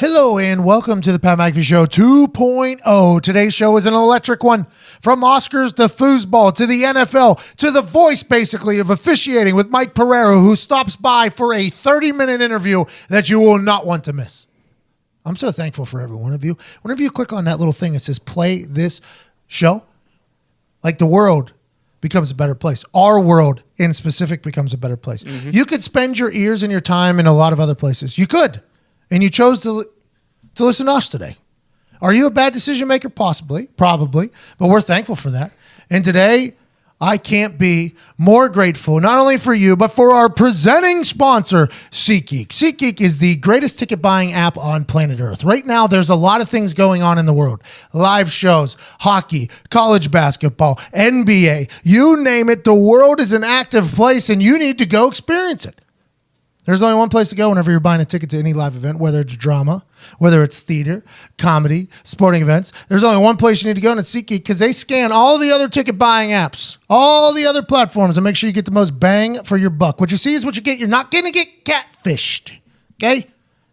Hello and welcome to the Pat McAfee Show 2.0. Today's show is an electric one. From Oscars to foosball to the NFL to the voice, basically, of officiating with Mike Pereira, who stops by for a 30-minute interview that you will not want to miss. I'm so thankful for every one of you. Whenever you click on that little thing that says play this show, like the world becomes a better place. Our world in specific becomes a better place. Mm-hmm. You could spend your ears and your time in a lot of other places. You could. And you chose to listen to us today. Are you a bad decision maker? Possibly, probably, but we're thankful for that. And today, I can't be more grateful, not only for you, but for our presenting sponsor, SeatGeek. SeatGeek is the greatest ticket buying app on planet Earth. Right now, there's a lot of things going on in the world. Live shows, hockey, college basketball, NBA, you name it. The world is an active place, and you need to go experience it. There's only one place to go whenever you're buying a ticket to any live event, whether it's drama, whether it's theater, comedy, sporting events. There's only one place you need to go, and it's SeatGeek, because they scan all the other ticket buying apps, all the other platforms, and make sure you get the most bang for your buck. What you see is what you get. You're not going to get catfished, okay?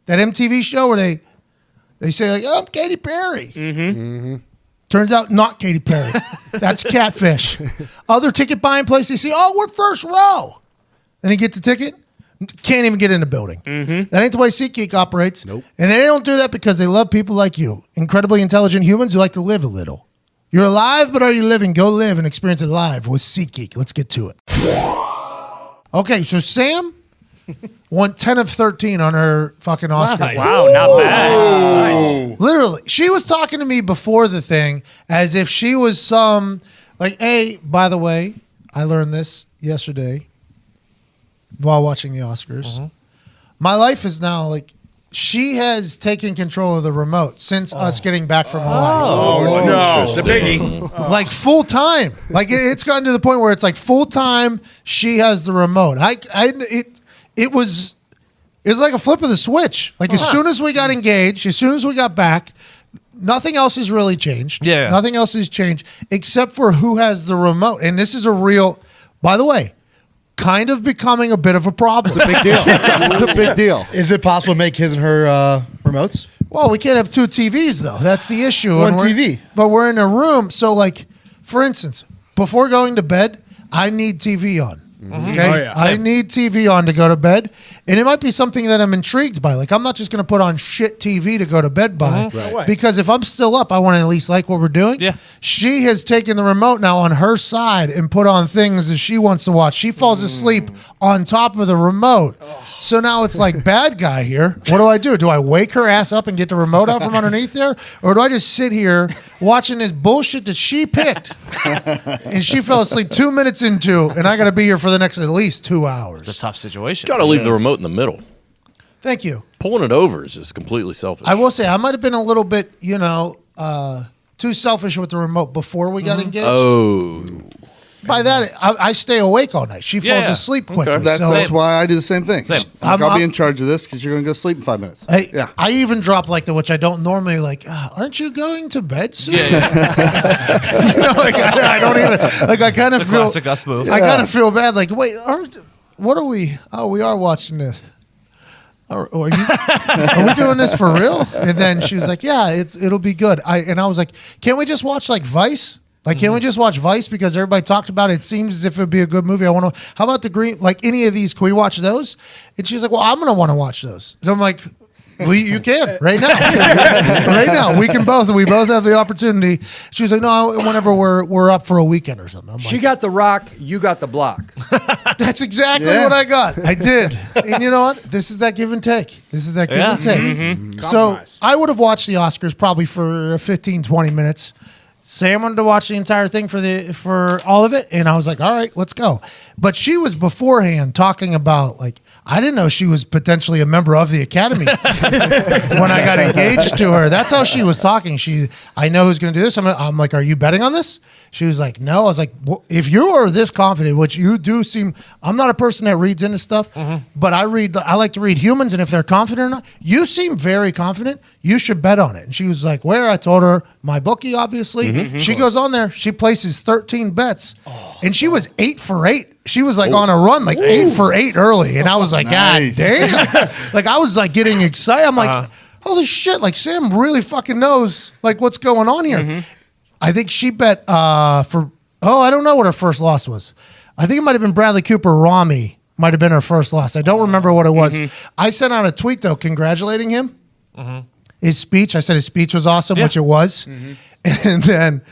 That MTV show where they say, like, oh, I'm Katy Perry. Mm-hmm. Mm-hmm. Turns out not Katy Perry. That's catfish. Other ticket buying places, you see, oh, we're first row. Then you get the ticket. Can't even get in the building. Mm-hmm. That ain't the way SeatGeek operates. Nope. And they don't do that because they love people like you, incredibly intelligent humans who like to live a little. You're alive, but are you living? Go live and experience it live with SeatGeek. Let's get to it. Okay, so Sam won 10 of 13 on her fucking Oscar. Nice. Wow, not bad. Nice. Literally. She was talking to me before the thing as if she was some, like, hey, by the way, I learned this yesterday while watching the Oscars. Mm-hmm. My life is now like, she has taken control of the remote since us getting back from Hawaii. Oh, no. The biggie. Like full time. Like it's gotten to the point where it's like full time, she has the remote. It was like a flip of the switch. Like as soon as we got engaged, as soon as we got back, nothing else has really changed. Yeah. Nothing else has changed except for who has the remote. And this is a real, by the way, kind of becoming a bit of a problem. It's a big deal. It's a big deal. Is it possible to make his and her remotes? Well, we can't have two TVs, though. That's the issue. One TV. But we're in a room. So, like, for instance, before going to bed, I need TV on. Mm-hmm. Okay? Oh, yeah. I need TV on to go to bed. And it might be something that I'm intrigued by. Like, I'm not just going to put on shit TV to go to bed by. Mm-hmm. Right. Because if I'm still up, I want to at least like what we're doing. Yeah. She has taken the remote now on her side and put on things that she wants to watch. She falls asleep on top of the remote. So now it's like, bad guy here. What do? Do I wake her ass up and get the remote out from underneath there? Or do I just sit here watching this bullshit that she picked? And she fell asleep 2 minutes into, and I got to be here for the next at least 2 hours. It's a tough situation. Got to leave the remote in the middle. Thank you. Pulling it over is just completely selfish. I will say, I might have been a little bit, too selfish with the remote before we got engaged. Oh. By that, I stay awake all night. She falls asleep quickly. Okay. That's why I do the same thing. I'll be in charge of this because you're going to go sleep in 5 minutes. I even drop like which I don't normally like. Aren't you going to bed soon? Yeah. I don't even like. I kind of feel classic us move. I kind of feel bad. Like, wait, what are we? Oh, we are watching this. Are we doing this for real? And then she was like, yeah, it'll be good. I was like, can't we just watch like Vice? Like, can't we just watch Vice because everybody talked about it? It seems as if it would be a good movie. I want to. How about the Green? Like any of these? Can we watch those? And she's like, well, I'm gonna want to watch those. And I'm like, you can right now, right now. We can both. We both have the opportunity. She was like, no, whenever we're up for a weekend or something. She got the rock. You got the block. That's exactly what I got. I did. And you know what? This is that give and take. Mm-hmm. So I would have watched the Oscars probably for 15, 20 minutes. Sam wanted to watch the entire thing for all of it, and I was like, all right, let's go. But she was beforehand talking about, like, I didn't know she was potentially a member of the Academy when I got engaged to her. That's how she was talking. I know who's going to do this. I'm like, are you betting on this? She was like, no. I was like, well, if you are this confident, which you do seem, I'm not a person that reads into stuff, but I like to read humans, and if they're confident or not, you seem very confident. You should bet on it. And she was like, where? I told her my bookie, obviously. She goes on there. She places 13 bets, and she was 8 for 8. She was like on a run, like 8 for 8 early. And I was like, God damn. Like I was like getting excited. I'm like, holy shit, like Sam really fucking knows like what's going on here. I think she bet I don't know what her first loss was. I think it might have been Bradley Cooper. Rami might have been her first loss. I don't remember what it was. I sent out a tweet though congratulating him. His speech, I said his speech was awesome, which it was. And then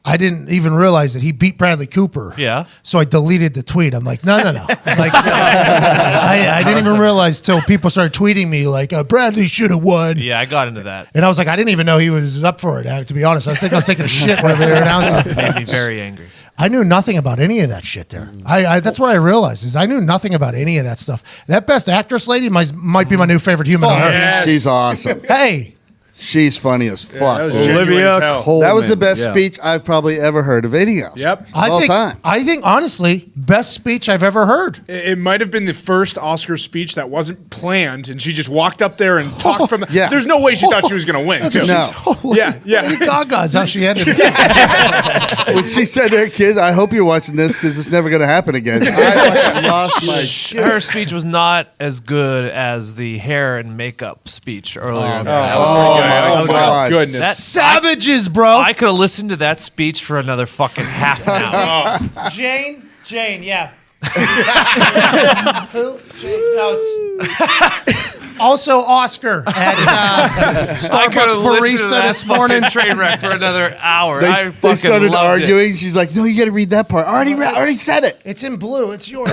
I didn't even realize that he beat Bradley Cooper. Yeah. So I deleted the tweet. I'm like, no. Like, I didn't even realize till people started tweeting me like, Bradley should have won. Yeah, I got into that. And I was like, I didn't even know he was up for it, to be honest. I think I was taking a shit whenever they were announcing it. Made me very angry. I knew nothing about any of that shit there. I that's what I realized is I knew nothing about any of that stuff. That Best Actress lady might be my new favorite human on earth. yes. She's awesome. Hey. She's funny as fuck. That was dude. genuine as hell. Coleman. That was the best Yeah. speech I've probably ever heard of anything else. Yep. All time. I think honestly, best speech I've ever heard. It might have been the first Oscar speech that wasn't planned, and she just walked up there and talked from. Yeah. There's no way she thought she was going to win. That's too. what No. she's- Yeah. Lady Gaga is how she ended it. When she said to her kids, I hope you're watching this because it's never going to happen again. I fucking lost my shit. Her speech was not as good as the hair and makeup speech earlier in the night. Oh, Oh, my God. goodness. That- Savages, bro. I could have listened to that speech for another fucking half an hour. Jane, yeah. Who? Jane? No, it's also Oscar at I could Starbucks have listened to barista that this morning. fucking train wreck for another hour. They, I they fucking started loved it. arguing. She's like, no, you got to read that part. I already said it. It's in blue. It's yours.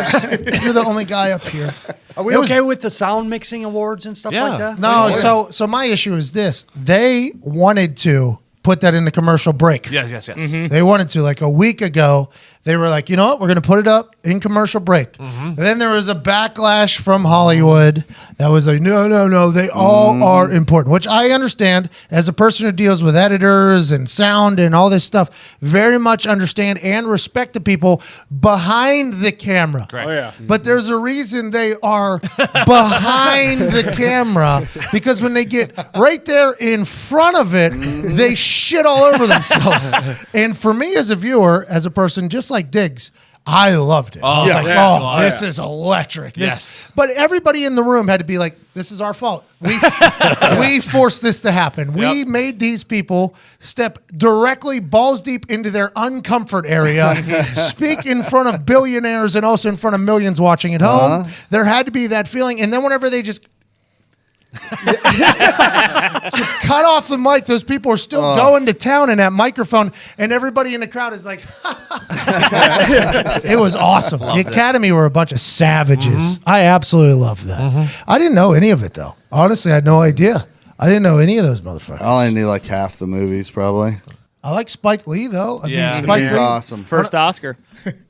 You're the only guy up here. Are we It was- okay with the sound mixing awards and stuff Yeah. like that? No, so my issue is this. They wanted to put that in the commercial break. Yes. They wanted to. Like a week ago, they were like, you know what? We're going to put it up in commercial break. And then there was a backlash from Hollywood that was like, no. They all are important, which I understand as a person who deals with editors and sound and all this stuff. Very much understand and respect the people behind the camera. Correct. Oh, yeah. But there's a reason they are behind the camera because when they get right there in front of it, they shit all over themselves. And for me as a viewer, as a person just like Diggs, I loved it. I was like, yeah. this is electric. Yes. But everybody in the room had to be like, this is our fault. We forced this to happen. We made these people step directly balls deep into their uncomfort area, speak in front of billionaires and also in front of millions watching at home. There had to be that feeling. And then whenever they just cut off the mic, those people are still going to town in that microphone, and everybody in the crowd is like, it was awesome. The Academy were a bunch of savages. I absolutely loved that. I didn't know any of it, though. Honestly, I had no idea. I didn't know any of those motherfuckers. I only knew like half the movies, probably. I like Spike Lee, though. I Yeah. mean, Spike He's Lee, awesome. First Oscar.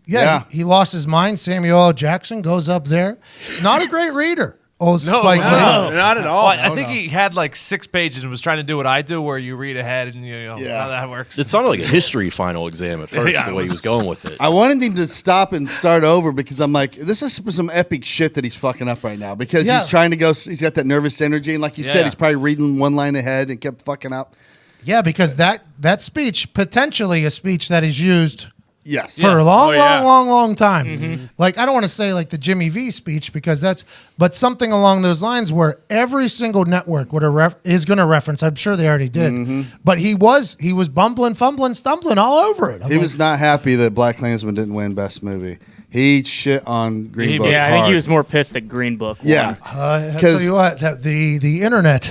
yeah. He lost his mind. Samuel L. Jackson goes up there. Not a great reader. Old Spike Lee. No, not at all. Well, I think he had like 6 pages and was trying to do what I do, where you read ahead and you know how that works. It sounded like a history final exam at first, Yeah, the it way he was- was going with it. I wanted him to stop and start over because I'm like, this is some epic shit that he's fucking up right now because Yeah. he's trying to go. He's got that nervous energy, and like you said, Yeah. he's probably reading one line ahead and kept fucking up. Yeah, because that speech, potentially a speech that is used Yes. for a long, Oh, yeah. long time. Like, I don't want to say like the Jimmy V speech because but something along those lines where every single network is going to reference. I'm sure they already did, but he was bumbling, fumbling, stumbling all over it. I'm He like, was not happy that Black Klansman didn't win Best Movie. He shit on Green Book. Yeah, I think hard. he was more pissed that Green Book won. Yeah. I'll tell 'Cause- you what, the internet.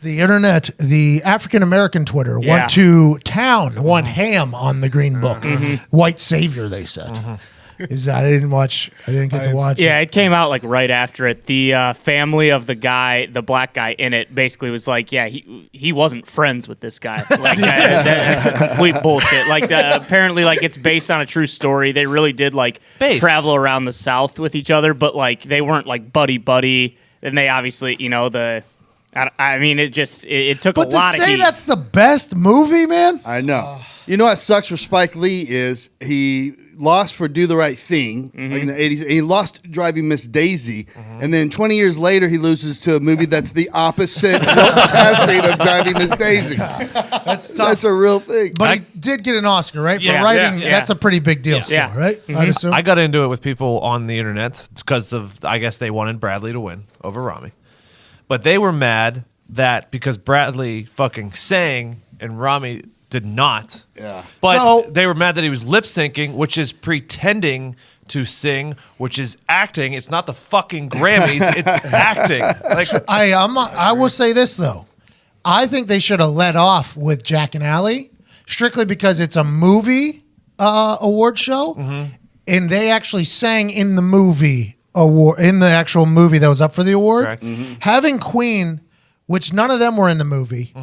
The internet, the African American Twitter Yeah. went to town, went ham on the Green Book. White savior, they said. Is that I didn't get to watch. Yeah, it came out like right after it. The family of the black guy in it, basically was like, yeah, he wasn't friends with this guy. Like that's complete bullshit. Like apparently, like it's based on a true story. They really did like travel around the South with each other, but like they weren't like buddy. And they obviously, I mean, it took But a lot to of say heat. that's the best movie, man. I know. You know what sucks for Spike Lee is he lost for Do the Right Thing like in the 80s. And he lost Driving Miss Daisy. And then 20 years later, he loses to a movie that's the opposite casting of Driving Miss Daisy. That's tough. That's a real thing. But he did get an Oscar, right? Yeah, for writing. yeah. That's a pretty big deal still, Yeah. right? I'd assume. I got into it with people on the internet because of, I guess they wanted Bradley to win over Rami. But they were mad that because Bradley fucking sang and Rami did not. Yeah. But So- they were mad that he was lip syncing, which is pretending to sing, which is acting. It's not the fucking Grammys. It's acting. Like I will say this though, I think they should have let off with Jack and Allie strictly because it's a movie award show, and they actually sang in the movie award in the actual movie that was up for the award. Correct. Having Queen, which none of them were in the movie.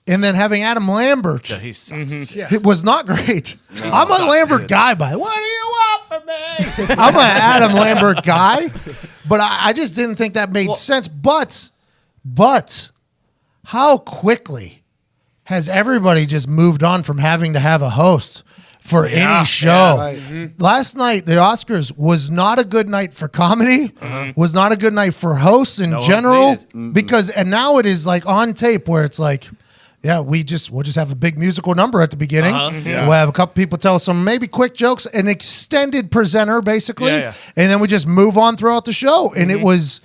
And then having Adam Lambert, he sucks. it was not great. I'm a Lambert guy, by the way. What do you want from me? I'm an Adam Lambert guy, but I just didn't think that made sense. But how quickly has everybody just moved on from having to have a host for any show? Last night, the Oscars was not a good night for comedy, was not a good night for hosts in general, because and now it is like on tape where it's like, yeah, we'll just have a big musical number at the beginning. We'll have a couple people tell some maybe quick jokes, an extended presenter basically, Yeah. and then we just move on throughout the show. And it was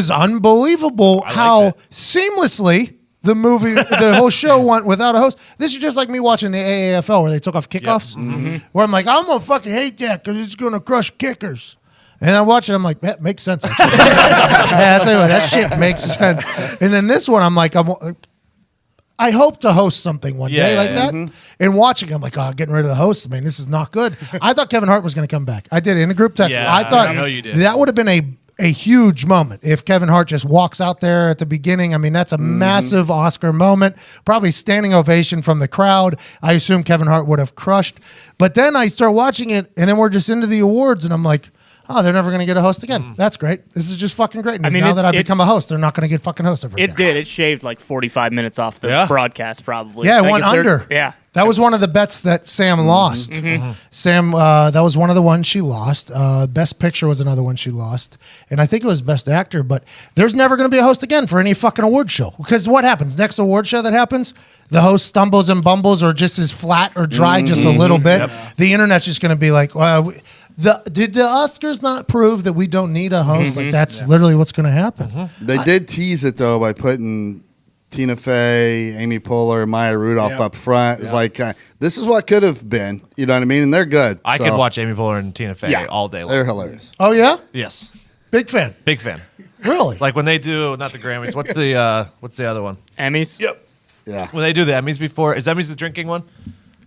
unbelievable how seamlessly the whole show went without a host. This is just like me watching the AAFL where they took off kickoffs, where I'm like, I'm gonna fucking hate that because it's gonna crush kickers. And I watch it, I'm like, that makes sense. Actually. Yeah, I'll tell you what, that shit makes sense. And then this one, I'm like, I hope to host something one day like that. And watching, I'm like, getting rid of the host. I mean, this is not good. I thought Kevin Hart was going to come back. I did in a group text. Yeah, I thought I know you did. that would have been a huge moment if Kevin Hart just walks out there at the beginning. I mean, that's a massive Oscar moment. Probably standing ovation from the crowd. I assume Kevin Hart would have crushed. But then I start watching it, and then we're just into the awards, and I'm like, oh, they're never going to get a host again. That's great. This is just fucking great. And now that I've become a host, they're not going to get fucking hosts ever again. It did. It shaved like 45 minutes off the broadcast, probably. Yeah, it Like, went if they're- under. Yeah. That was one of the bets that Sam lost. Sam, that was one of the ones she lost. Best Picture was another one she lost. And I think it was Best Actor. But there's never going to be a host again for any fucking award show. Because what happens? Next award show that happens, the host stumbles and bumbles or just is flat or dry just a little bit. The internet's just going to be like, did the Oscars not prove that we don't need a host? Like that's literally what's going to happen. They did tease it though by putting Tina Fey, Amy Poehler, Maya Rudolph up front. It's like this is what could have been. You know what I mean? And they're good. I could watch Amy Poehler and Tina Fey all day long. They're hilarious. Oh yeah, Yes, big fan. big fan. Really? Like when they do not the Grammys. What's the other one? Emmys? Yep. Yeah. When they do the Emmys before, is Emmys the drinking one?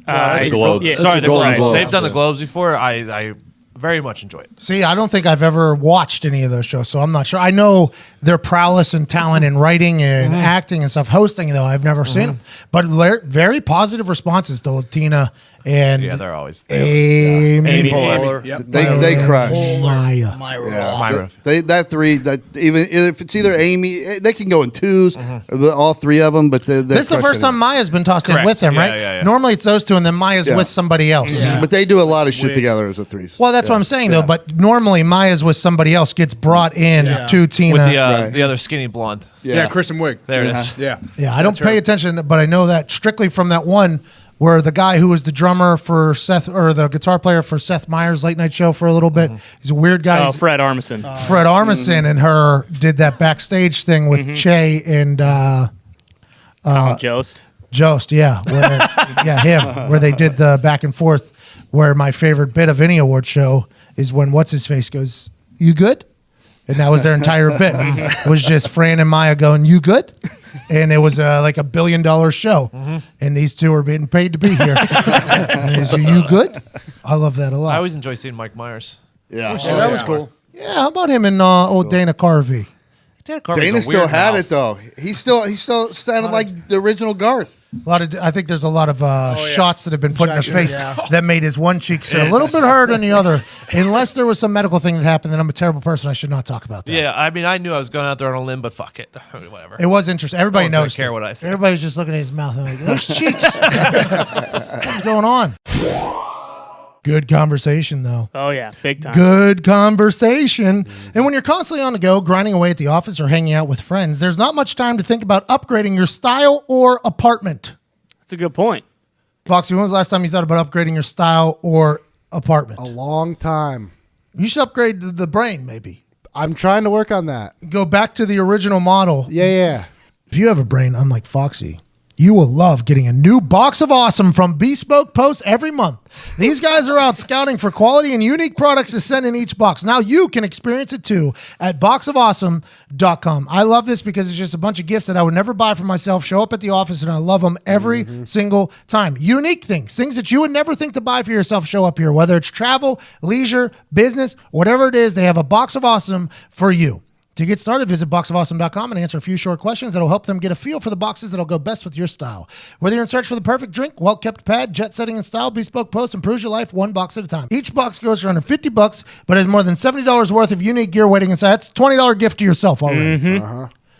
It's Globes. Yeah, It's Sorry, the Golden Globes. They've done the Globes before. I very much enjoy it. See, I don't think I've ever watched any of those shows, so I'm not sure. I know their prowess and talent in writing and acting and stuff. Hosting, though, I've never seen them. But very positive responses to Tina and They're always Amy. Poehler. Yep. They crush. Maya. Myra. That three, that even if it's either Amy, they can go in twos, all three of them. But This is the first time Maya's been tossed in Correct. with them, Yeah, right? yeah. Normally it's those two, and then Maya's with somebody else. But they do a lot of shit together as a threes. Well, that's what I'm saying, though. But normally Maya's with somebody else, gets brought in to Tina. With the other skinny blonde. Yeah, Kristen Wiig. There it is. Yeah. Yeah, I don't pay attention, but I know that strictly from that one where the guy who was the drummer for Seth, or the guitar player for Seth Meyers' late night show for a little bit. He's a weird guy. Oh, Fred Armisen. Fred Armisen and her did that backstage thing with Che and Colin Jost. Jost, yeah. Him, where they did the back and forth, where my favorite bit of any award show is when What's-His-Face goes, "You good?" And that was their entire bit. It was just Fran and Maya going, "You good?" And it was like $1 billion show. And these two are being paid to be here. And he's, "You good?" I love that a lot. I always enjoy seeing Mike Myers. Yeah. That was cool. Yeah, how about him and old Dana Carvey? Dana still had it though. He still sounded like the original Garth. I think there's a lot of shots that have been put in his face yeah. that made his one cheek sit a little bit hard than the other. Unless there was some medical thing that happened, then I'm a terrible person. I should not talk about that. Yeah, I mean, I knew I was going out there on a limb, but fuck it. I mean, whatever. It was interesting. Everybody No one's noticed. gonna care it. what I say. Everybody was just looking at his mouth and like, those cheeks. What's going on? Good conversation, though. Oh, yeah. Big time. Good conversation. And when you're constantly on the go, grinding away at the office or hanging out with friends, there's not much time to think about upgrading your style or apartment. That's a good point. Foxy, when was the last time you thought about upgrading your style or apartment? A long time. You should upgrade the brain, maybe. I'm trying to work on that. Go back to the original model. Yeah. If you have a brain unlike Foxy, you will love getting a new box of awesome from Bespoke Post every month. These guys are out scouting for quality and unique products to send in each box. Now you can experience it too at boxofawesome.com. I love this because it's just a bunch of gifts that I would never buy for myself, show up at the office, and I love them every single time. Unique things that you would never think to buy for yourself show up here, whether it's travel, leisure, business, whatever it is, they have a box of awesome for you. To get started, visit boxofawesome.com and answer a few short questions that'll help them get a feel for the boxes that'll go best with your style. Whether you're in search for the perfect drink, well-kept pad, jet setting and style, Bespoke Post improves your life one box at a time. Each box goes for under $50, but has more than $70 worth of unique gear waiting inside. That's a $20 gift to yourself already.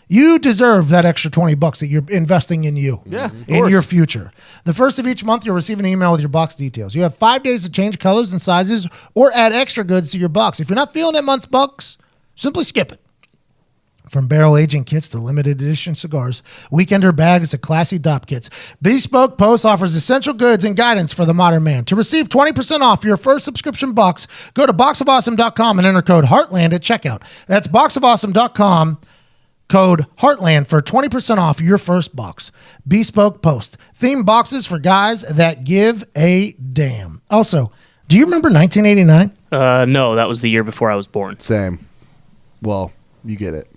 You deserve that extra $20 that you're investing in you, in your future. The first of each month, you'll receive an email with your box details. You have 5 days to change colors and sizes or add extra goods to your box. If you're not feeling that month's box, simply skip it. From barrel aging kits to limited edition cigars, weekender bags to classy dop kits, Bespoke Post offers essential goods and guidance for the modern man. To receive 20% off your first subscription box, go to boxofawesome.com and enter code Heartland at checkout. That's boxofawesome.com, code Heartland for 20% off your first box. Bespoke Post, theme boxes for guys that give a damn. Also, do you remember 1989? No, that was the year before I was born. Same. Well, you get it.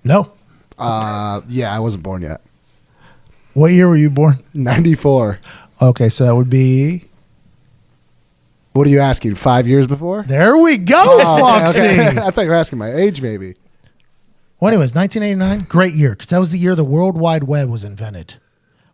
No. Yeah, I wasn't born yet. What year were you born? 94. Okay, so that would be... What are you asking? 5 years before? There we go, Foxy. Okay. I thought you were asking my age, maybe. Well, anyways, 1989, great year, because that was the year the World Wide Web was invented.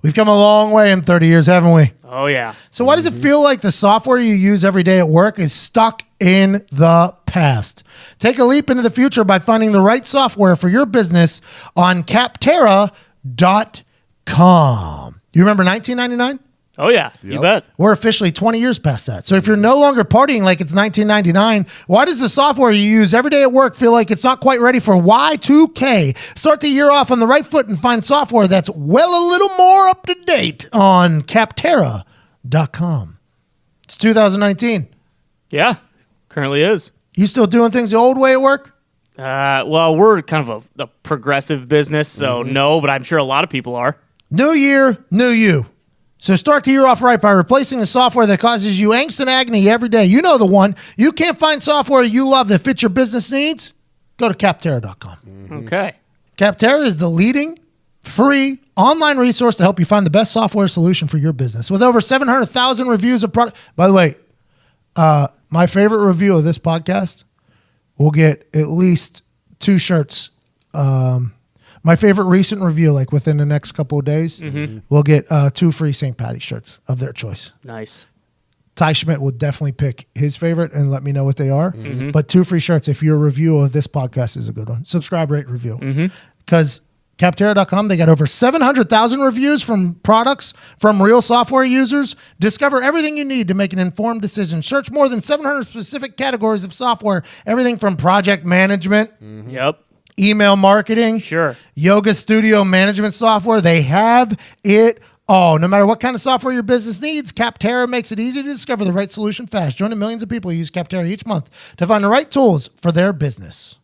We've come a long way in 30 years, haven't we? Oh, yeah. So why does it feel like the software you use every day at work is stuck in the past? Take a leap into the future by finding the right software for your business on capterra.com. You remember 1999? Oh, yeah. You bet. We're officially 20 years past that. So if you're no longer partying like it's 1999, why does the software you use every day at work feel like it's not quite ready for Y2K? Start the year off on the right foot and find software that's well a little more up to date on capterra.com. It's 2019. Yeah, currently is. You still doing things the old way at work? Well, we're kind of a progressive business, so no, but I'm sure a lot of people are. New year, new you. So start the year off right by replacing the software that causes you angst and agony every day. You know the one. You can't find software you love that fits your business needs? Go to capterra.com. Okay. Capterra is the leading free online resource to help you find the best software solution for your business. With over 700,000 reviews of product. By the way, my favorite review of this podcast will get at least 2 shirts. My favorite recent review, like within the next couple of days, will get 2 free St. Patty shirts of their choice. Nice. Ty Schmidt will definitely pick his favorite and let me know what they are. But 2 free shirts if your review of this podcast is a good one. Subscribe, rate, review. Because capterra.com, they got over 700,000 reviews from products from real software users. Discover everything you need to make an informed decision. Search more than 700 specific categories of software. Everything from project management. Yep. Email marketing, Sure. yoga studio management software. They have it all. No matter what kind of software your business needs, Capterra makes it easy to discover the right solution fast. Join the millions of people who use Capterra each month to find the right tools for their business.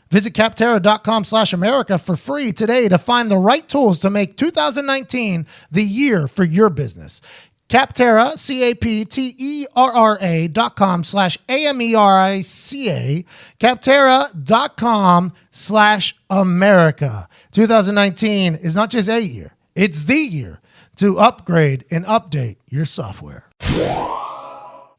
Visit capterra.com/America for free today to find the right tools to make 2019 the year for your business. Capterra, capterra.com/AMERICA, capterra.com/America. 2019 is not just a year, it's the year to upgrade and update your software.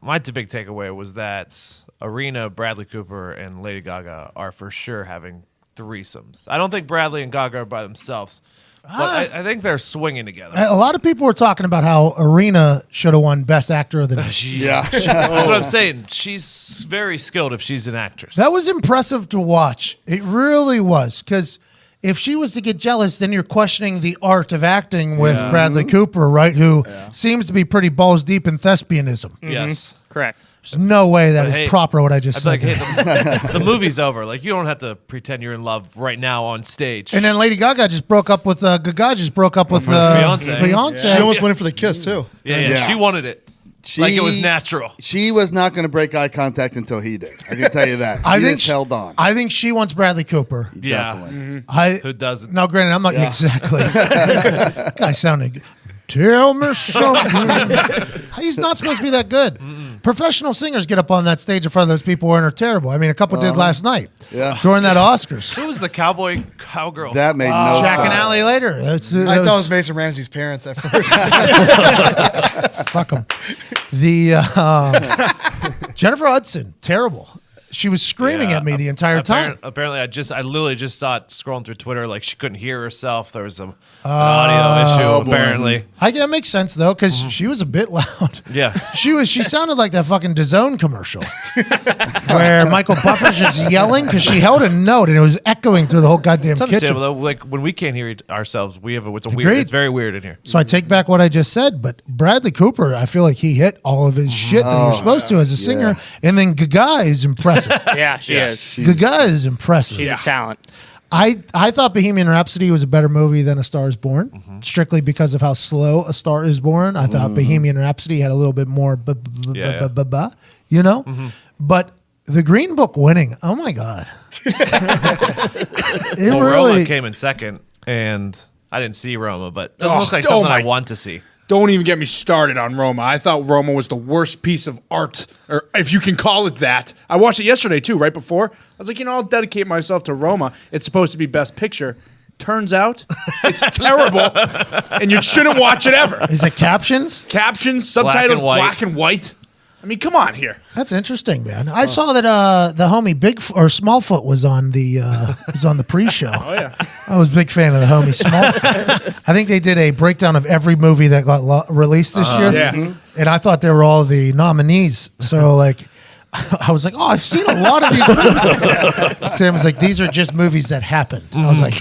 My big takeaway was that Arena, Bradley Cooper, and Lady Gaga are for sure having threesomes. I don't think Bradley and Gaga are by themselves, but I think they're swinging together. A lot of people were talking about how Arena should have won Best Actor of the Night. That's what I'm saying. She's very skilled if she's an actress. That was impressive to watch. It really was, because if she was to get jealous, then you're questioning the art of acting with Bradley Cooper, right? Who seems to be pretty balls deep in thespianism. Yes. Correct. There's no way that is proper what I just I'd said. be like, hey, the movie's over. Like, you don't have to pretend you're in love right now on stage. And then Lady Gaga just broke up with her fiance. She almost went in for the kiss, too. Yeah, she wanted it. like it was natural. She was not going to break eye contact until he did. I can tell you that. She just held on. I think she wants Bradley Cooper. Yeah. Definitely. Who doesn't? No, granted, I'm not exactly. Guy sounded. Tell me something. He's not supposed to be that good. Professional singers get up on that stage in front of those people and are terrible. I mean, a couple did last night. Yeah. During that Oscars. Who was the cowgirl? That made no Jack sense. and Allie later. I thought it was Mason Ramsey's parents at first. Fuck them. The Jennifer Hudson, terrible. She was screaming at me the entire time. Apparently, I literally just saw it scrolling through Twitter. Like she couldn't hear herself. There was an audio issue. Apparently, That makes sense though, because she was a bit loud. yeah. She sounded like that fucking DAZN commercial where Michael Buffer's just yelling because she held a note and it was echoing through the whole goddamn It's kitchen. understandable though. Like when we can't hear ourselves, we have it's a weird. Agreed. It's very weird in here. So I take back what I just said, but Bradley Cooper, I feel like he hit all of his shit that you're supposed to as a singer, and then Gaga is impressive. Yeah, she is. Gaga is impressive. She's a talent. I thought Bohemian Rhapsody was a better movie than A Star Is Born, strictly because of how slow A Star Is Born. I thought Bohemian Rhapsody had a little bit more, you know? But the Green Book winning, oh my God. Roma came in second, and I didn't see Roma, but it doesn't look like something I want to see. Don't even get me started on Roma. I thought Roma was the worst piece of art, or if you can call it that. I watched it yesterday, too, right before. I was like, I'll dedicate myself to Roma. It's supposed to be Best Picture. Turns out, it's terrible, and you shouldn't watch it ever. Is it captions? Captions, subtitles, black and white. I mean, come on here. That's interesting, man. I saw that the homie Smallfoot was on the pre-show. Oh yeah, I was a big fan of the homie Smallfoot. I think they did a breakdown of every movie that got released this year. Yeah. And I thought they were all the nominees. So like, I was like, oh, I've seen a lot of these movies. Sam was like, these are just movies that happened. I was like,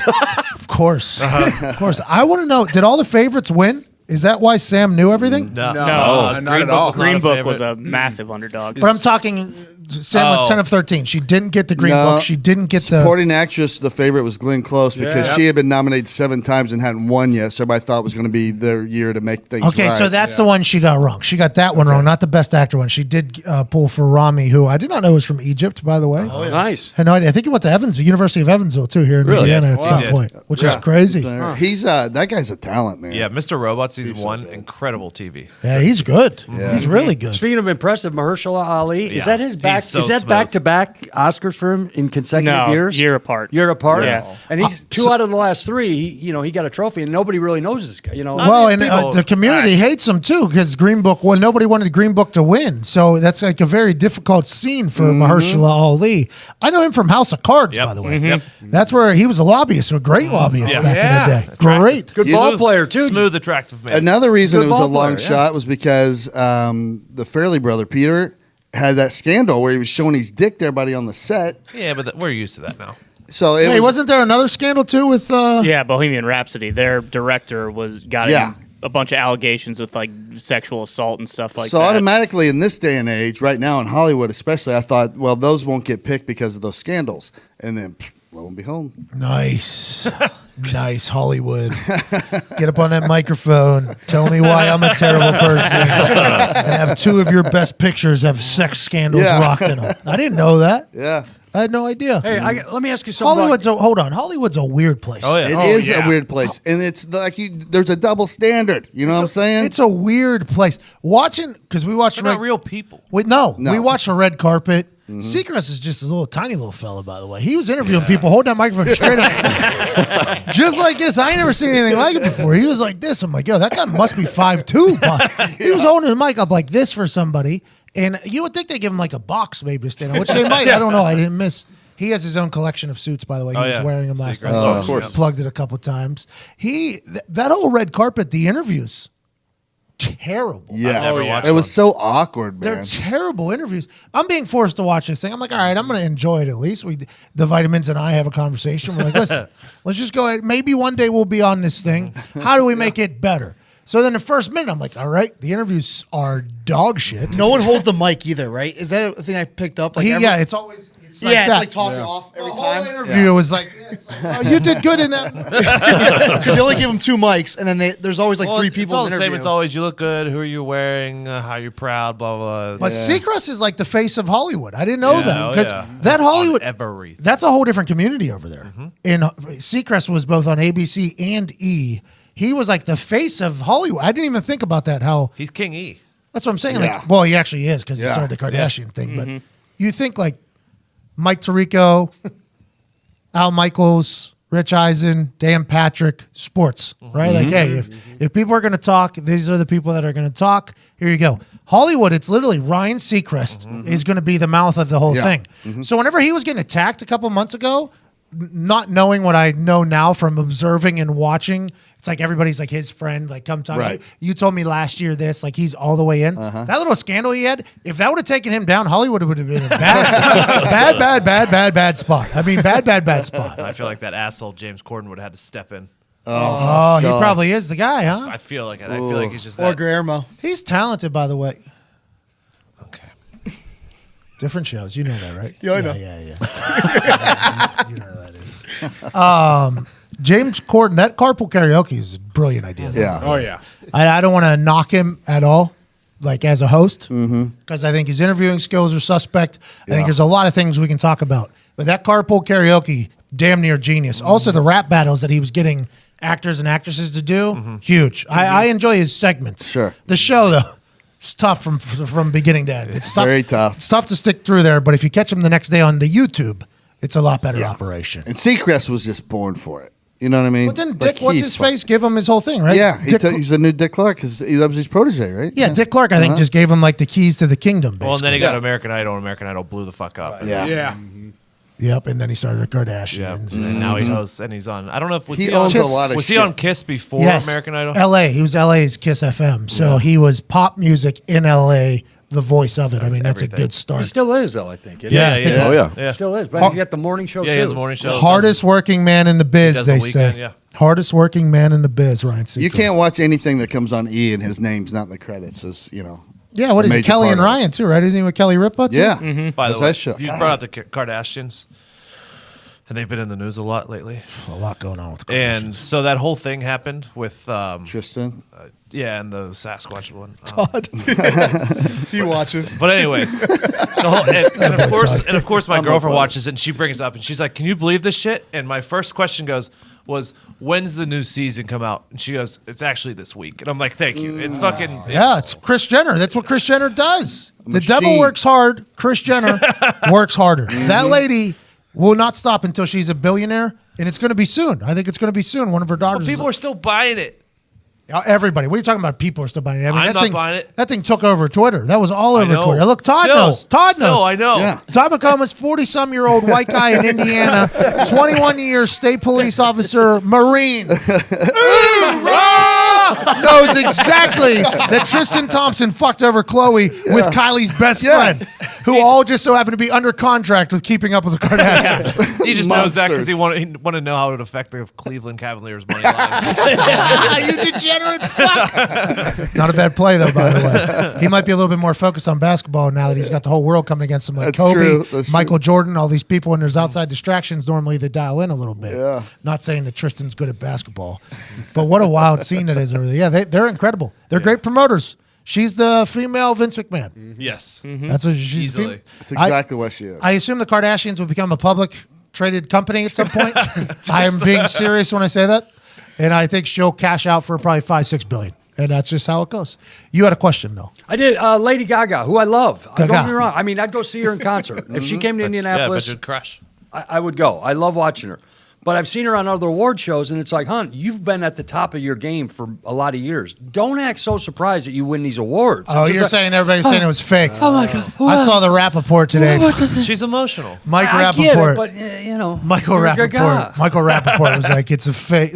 of course, of course. I want to know, did all the favorites win? Is that why Sam knew everything? No, not at all. Green Book was a massive underdog. But I'm talking Sam with 10 of 13. She didn't get the Green Book. She didn't get the supporting actress. The favorite was Glenn Close because she had been nominated 7 times and hadn't won yet. So everybody thought it was going to be their year to make things Okay, right. so that's the one she got wrong. She got that one wrong, not the best actor one. She did pull for Rami, who I did not know was from Egypt, by the way. Oh, yeah. Nice. I had no idea. I think he went to University of Evansville, too, here in Indiana at some point, which is crazy. He's that guy's a talent, man. Yeah, Mr. Robot season 1, incredible TV. Yeah, he's good. Yeah. He's really good. Speaking of impressive, Mahershala Ali, is that his back? He's so is that smooth. back-to-back Oscars for him in consecutive years? Year apart. Year apart. Yeah. And he's 2 out of the last 3. He got a trophy, and nobody really knows this guy. Well, and the community hates him too because Green Book. Well, nobody wanted Green Book to win, so that's like a very difficult scene for Mahershala Ali. I know him from House of Cards, by the way. Yep. That's where he was a lobbyist, a great lobbyist back in the day. Great. Good ball player too. Smooth, attractive man. Another reason Good it was a ball long player, shot was because the Fairley brother Peter had that scandal where he was showing his dick to everybody on the set. Yeah, but we're used to that now. So Hey, wasn't there another scandal too with? Yeah, Bohemian Rhapsody. Their director got Yeah. in a bunch of allegations with like sexual assault and stuff like so that. automatically in this day and age, right now in Hollywood especially, I thought, well, those won't get picked because of those scandals. And then, lo and behold. Nice. Nice, Hollywood. Get up on that microphone. Tell me why I'm a terrible person. And have 2 of your best pictures have sex scandals rocked in them. I didn't know that. Yeah. I had no idea. Hey, let me ask you something. Hollywood's a weird place. Oh, yeah. It is a weird place. And it's like there's a double standard. You know what I'm saying? It's a weird place. Watching, because we watched They're not real people. we watched the red carpet. Seacrest is just a tiny little fella, by the way. He was interviewing people, holding that microphone straight up. Just like this. I ain't never seen anything like it before. He was like this. I'm like, yo, that guy must be 5'2". He was holding his mic up like this for somebody. And you would think they give him like a box maybe to stand on, which they might. I don't know. I didn't miss. He has his own collection of suits, by the way. He was wearing them last night. Of course. Plugged it a couple times. That whole red carpet, the interviews, terrible. Yeah. watched It was so awkward, man. They're terrible interviews. I'm being forced to watch this thing. I'm like, all right, I'm going to enjoy it at least. The Vitamins and I have a conversation. We're like, listen, let's just go ahead. Maybe one day we'll be on this thing. How do we make it better? So then the first minute, I'm like, all right, the interviews are dog shit. No one holds the mic either, right? Is that a thing I picked up? Like It's always It's like It's that. like talking off every The whole time. interview was like, oh, you did good in that. Because they only give them 2 mics, and then there's always like 3 people It's all in the the same. interview. It's always you look good. Who are you wearing? How you're proud. Blah blah. But Seacrest is like the face of Hollywood. I didn't know that because that That's Hollywood. on everything. That's a whole different community over there. And Seacrest was both on ABC and E. He was like the face of Hollywood. I didn't even think about that. How He's King E. that's what I'm saying. Yeah. Like, well, he actually is because he Yeah. started the Kardashian thing. But you think like Mike Tirico, Al Michaels, Rich Eisen, Dan Patrick, sports, right? Like, hey, if people are going to talk, these are the people that are going to talk. Here you go. Hollywood, it's literally Ryan Seacrest is going to be the mouth of the whole thing. So whenever he was getting attacked a couple months ago, not knowing what I know now from observing and watching, it's like everybody's like his friend, like come talk. Right. You told me last year this, like he's all the way in. That little scandal he had, if that would have taken him down, Hollywood would have been a bad spot. I mean, bad spot. I feel like that asshole James Corden would have had to step in. Oh, he God. probably is the guy, huh? I feel like it. I feel like he's just Or that. Guillermo. He's talented, by the way. Okay. Different shows, you know that, right? Yeah, I know. Yeah. You know who that is. James Corden, that carpool karaoke is a brilliant idea. Yeah. Oh yeah. I don't want to knock him at all, like as a host, because I think his interviewing skills are suspect. I think there's a lot of things we can talk about. But that carpool karaoke, damn near genius. Also, the rap battles that he was getting actors and actresses to do, huge. I enjoy his segments. Sure. The show, though, it's tough from beginning to end. It's tough, very tough. It's tough to stick through there, but if you catch him the next day on the YouTube, it's a lot better operation. And Seacrest was just born for it. You know what I mean? But then Like, Dick, what's he's his fun. face, give him his whole thing, right? Yeah, Dick, he's the new Dick Clark because that was his protege, right? yeah, Dick Clark, I think, just gave him like the keys to the kingdom, basically. Well, and then he got Yeah. American Idol, and American Idol blew the fuck up. Yeah. Yeah. Yep, and then he started the Yeah. Kardashians. And now he hosts, and he's on. I don't know if was He he on owns a lot of Was he shit. on Kiss before Yes, American Idol? L.A. He was L.A.'s Kiss FM, so he was pop music in L.A. The voice of it. I mean, that's a everything. good start. He still is, though, I think. isn't Yeah, he? I think Oh yeah. Yeah. Still is. But he got the morning show, Yeah, too. he has a morning show. Hardest working man in the biz, does the they weekend, say. yeah. Hardest working man in the biz, Ryan Seacrest. You can't watch anything that comes on E and his name's not in the credits. As you know. Yeah, what is it? major Kelly part and of it. Ryan, too, right? Isn't he with Kelly Ripa, too? Yeah. By That's the way, that show. you brought up the Kardashians, and they've been in the news a lot lately. A lot going on with the And so that whole thing happened with, Tristan. yeah, and the Sasquatch one. He watches. But anyways, and of course, my girlfriend watches it, and she brings it up, and she's like, "Can you believe this shit?" And my first question was, "When's the new season come out?" And she goes, "It's actually this week." And I'm like, "Thank you." It's fucking Yeah, it's Kris Jenner. That's what Kris Jenner does. The Machine. devil works hard. Kris Jenner works harder. That lady will not stop until she's a billionaire, and it's going to be soon. I think it's going to be soon. One of her daughters. But people are still buying it. Everybody. What are you talking about? People are still buying it. I mean, I'm that not thing, buying it. That thing took over Twitter. That was all I over know. Twitter. Look, Todd Still, knows. Todd still, knows. I know. Yeah. Todd McComas, 40-some-year-old white guy in Indiana, 21 years state police officer, Marine. Knows exactly that Tristan Thompson fucked over Chloe with Kylie's best Yes. friend, who all just so happened to be under contract with Keeping Up with the Kardashians. He just knows that because Monsters. he wanted to know how it would affect the Cleveland Cavaliers money line. You degenerate fuck. Not a bad play, though, by the way. He might be a little bit more focused on basketball now that he's got the whole world coming against him, like That's Kobe, true. That's Michael true. Jordan, all these people, and there's outside distractions normally that dial in a little bit. Yeah. Not saying that Tristan's good at basketball, but what a wild scene it is over there. Yeah, they're incredible. They're great promoters. She's the female Vince McMahon. Yes. That's what she's. Easily. That's exactly what she is. I assume the Kardashians will become a public traded company at some point. I am being serious when I say that, and I think she'll cash out for probably $5-6 billion, and that's just how it goes. You had a question though. I did. Lady Gaga, who I love. Don't Gaga. get me wrong. I mean, I'd go see her in concert. If she came to Yeah, but Indianapolis, you'd crush. I would go. I love watching her. But I've seen her on other award shows, and it's like, hon, you've been at the top of your game for a lot of years. Don't act so surprised that you win these awards. Oh, It's you're just saying everybody's saying it was fake. oh my God. I saw the Rappaport today. She's emotional. Mike I get Rappaport. it, but, you know. Michael you're Rappaport. Gaga. Michael Rappaport was like, it's a fake.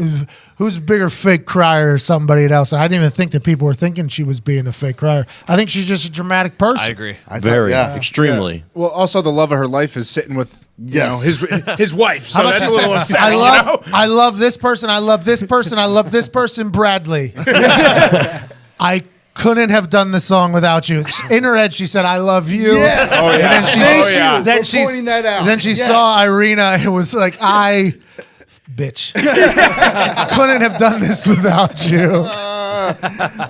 Who's a bigger fake crier or somebody else? And I didn't even think that people were thinking she was being a fake crier. I think she's just a dramatic person. I agree. I thought- Very. Yeah. Extremely. Well, also the love of her life is sitting with Yes. his wife. So How about that's she a little say, upsetting. I love this person. I love this person. I love this person, Bradley. I couldn't have done the song without you. In her head, she said, "I love you." Yeah. Oh, yeah. And then she, then for she, pointing that out. Then she Yes. saw Irina. It was like, bitch. Couldn't have done this without you.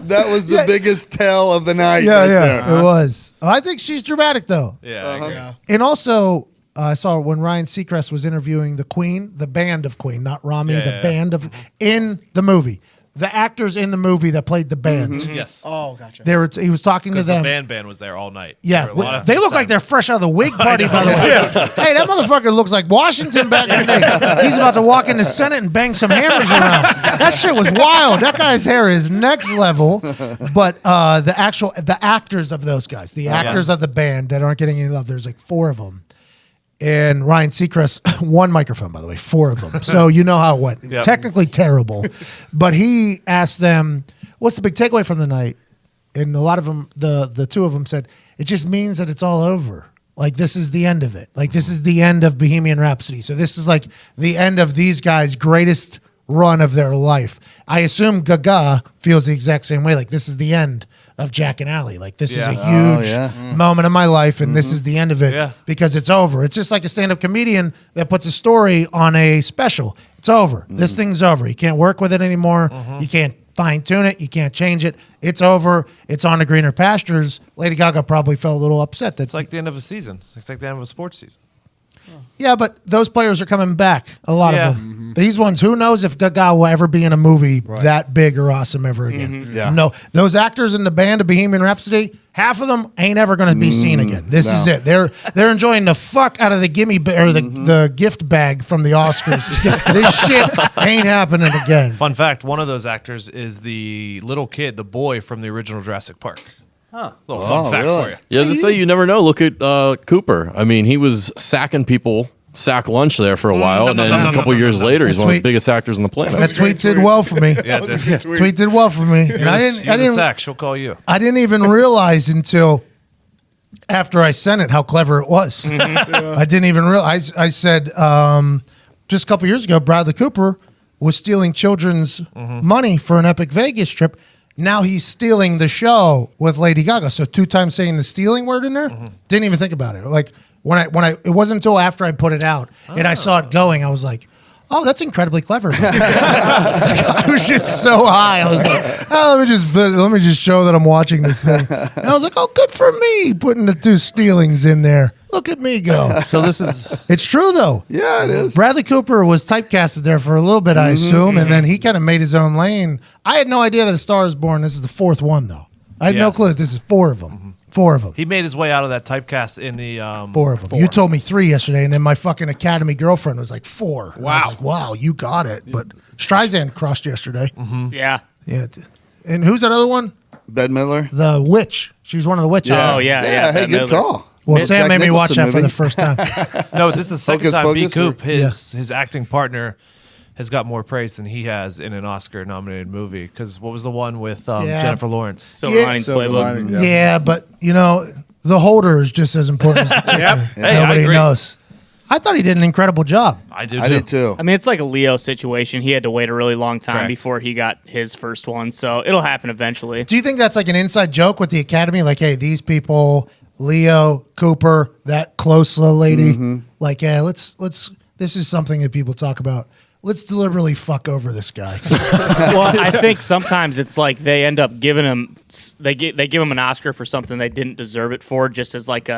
That was the biggest tell of the night. Yeah, right yeah, there. it was. I think she's dramatic though. Yeah. I agree. And also, I saw when Ryan Seacrest was interviewing the Queen, the band of Queen, not Rami, the band of in the movie. The actors in the movie that played the band. Yes. Oh, gotcha. He was talking to Because them. the band was there all night. Yeah, For a lot of they look time. like they're fresh out of the wig party, by the way. Hey, that motherfucker looks like Washington back in the day. He's about to walk in the Senate and bang some hammers around. That shit was wild. That guy's hair is next level. But the actors of those guys, the actors of the band that aren't getting any love, there's like 4 of them. And Ryan Seacrest, 1 microphone, by the way, 4 of them. So you know how it went. Yep. Technically terrible. But he asked them, what's the big takeaway from the night? And a lot of them, the 2 of them said, it just means that it's all over. Like, this is the end of it. Like, this is the end of Bohemian Rhapsody. So this is like the end of these guys' greatest run of their life. I assume Gaga feels the exact same way. Like, this is the end of Jack and Allie. Like, this is a huge moment of my life, and this is the end of it because it's over. It's just like a stand-up comedian that puts a story on a special. It's over. This thing's over. You can't work with it anymore. You can't fine-tune it. You can't change it. It's over. It's on to greener pastures. Lady Gaga probably felt a little upset. It's like the end of a season. It's like the end of a sports season. Yeah, but those players are coming back. A lot of them. These ones, who knows if Gaga will ever be in a movie that big or awesome ever again. Yeah. No, those actors in the band of Bohemian Rhapsody, half of them ain't ever going to be seen again. This is it. They're enjoying the fuck out of the the gift bag from the Oscars. This shit ain't happening again. Fun fact, one of those actors is the little kid, the boy from the original Jurassic Park. Little fun fact really? for you. Yeah, as I say, you never know. Look at Cooper. I mean, he was sacking people, sack lunch there for a while, and then a couple years later, he's one of the biggest actors on the planet. That tweet did well for me. Yeah, Tweet did well for me. And I didn't sack. She'll call you. I didn't even realize until after I sent it how clever it was. I didn't even realize. I said just a couple years ago, Bradley Cooper was stealing children's money for an Epic Vegas trip. Now he's stealing the show with Lady Gaga. So 2 times saying the stealing word in there. Didn't even think about it. Like when I it wasn't until after I put it out and I saw it going, I was like, oh, that's incredibly clever. I was just so high. I was like, oh, let me just show that I'm watching this thing. And I was like, oh, good for me putting the 2 stealings in there. Look at me go. So this is It's true though. Yeah, it is. Bradley Cooper was typecasted there for a little bit, I assume, and then he kind of made his own lane. I had no idea that A Star Is Born. This is the 4th one though. I had no Yes. clue that this is 4 of them. 4 of them. he made his way out of that typecast in the 4 of them. You told me 3 yesterday, and then my fucking Academy girlfriend was like 4. And I was Wow. like, wow, you got it. But Streisand crossed yesterday. Yeah. Yeah. And who's that other one? Bette Midler. The witch. She was one of the witches. Oh, yeah. Hey, Bette good Midler. call. Well, Jack Sam made me watch Nicholson that for movie. the first time. No, this is the second Hocus time B. Pocus, Coop, or- his acting partner, has got more praise than he has in an Oscar-nominated movie. Because what was the one with Yeah. Jennifer Lawrence? Silver Yeah. Linings Silver Playbook. Lining, Yeah, but you know, the holder is just as important as the kicker. Hey, I Nobody agree. knows. I thought he did an incredible job. I do too. I did too. I mean, it's like a Leo situation. He had to wait a really long time Correct. before he got his first one, so it'll happen eventually. Do you think that's like an inside joke with the Academy? Like, hey, these people, Leo, Cooper, that close little lady, like, yeah, let's. This is something that people talk about. Let's deliberately fuck over this guy. Well, I think sometimes it's like they end up giving him they give him an Oscar for something they didn't deserve it for, just as like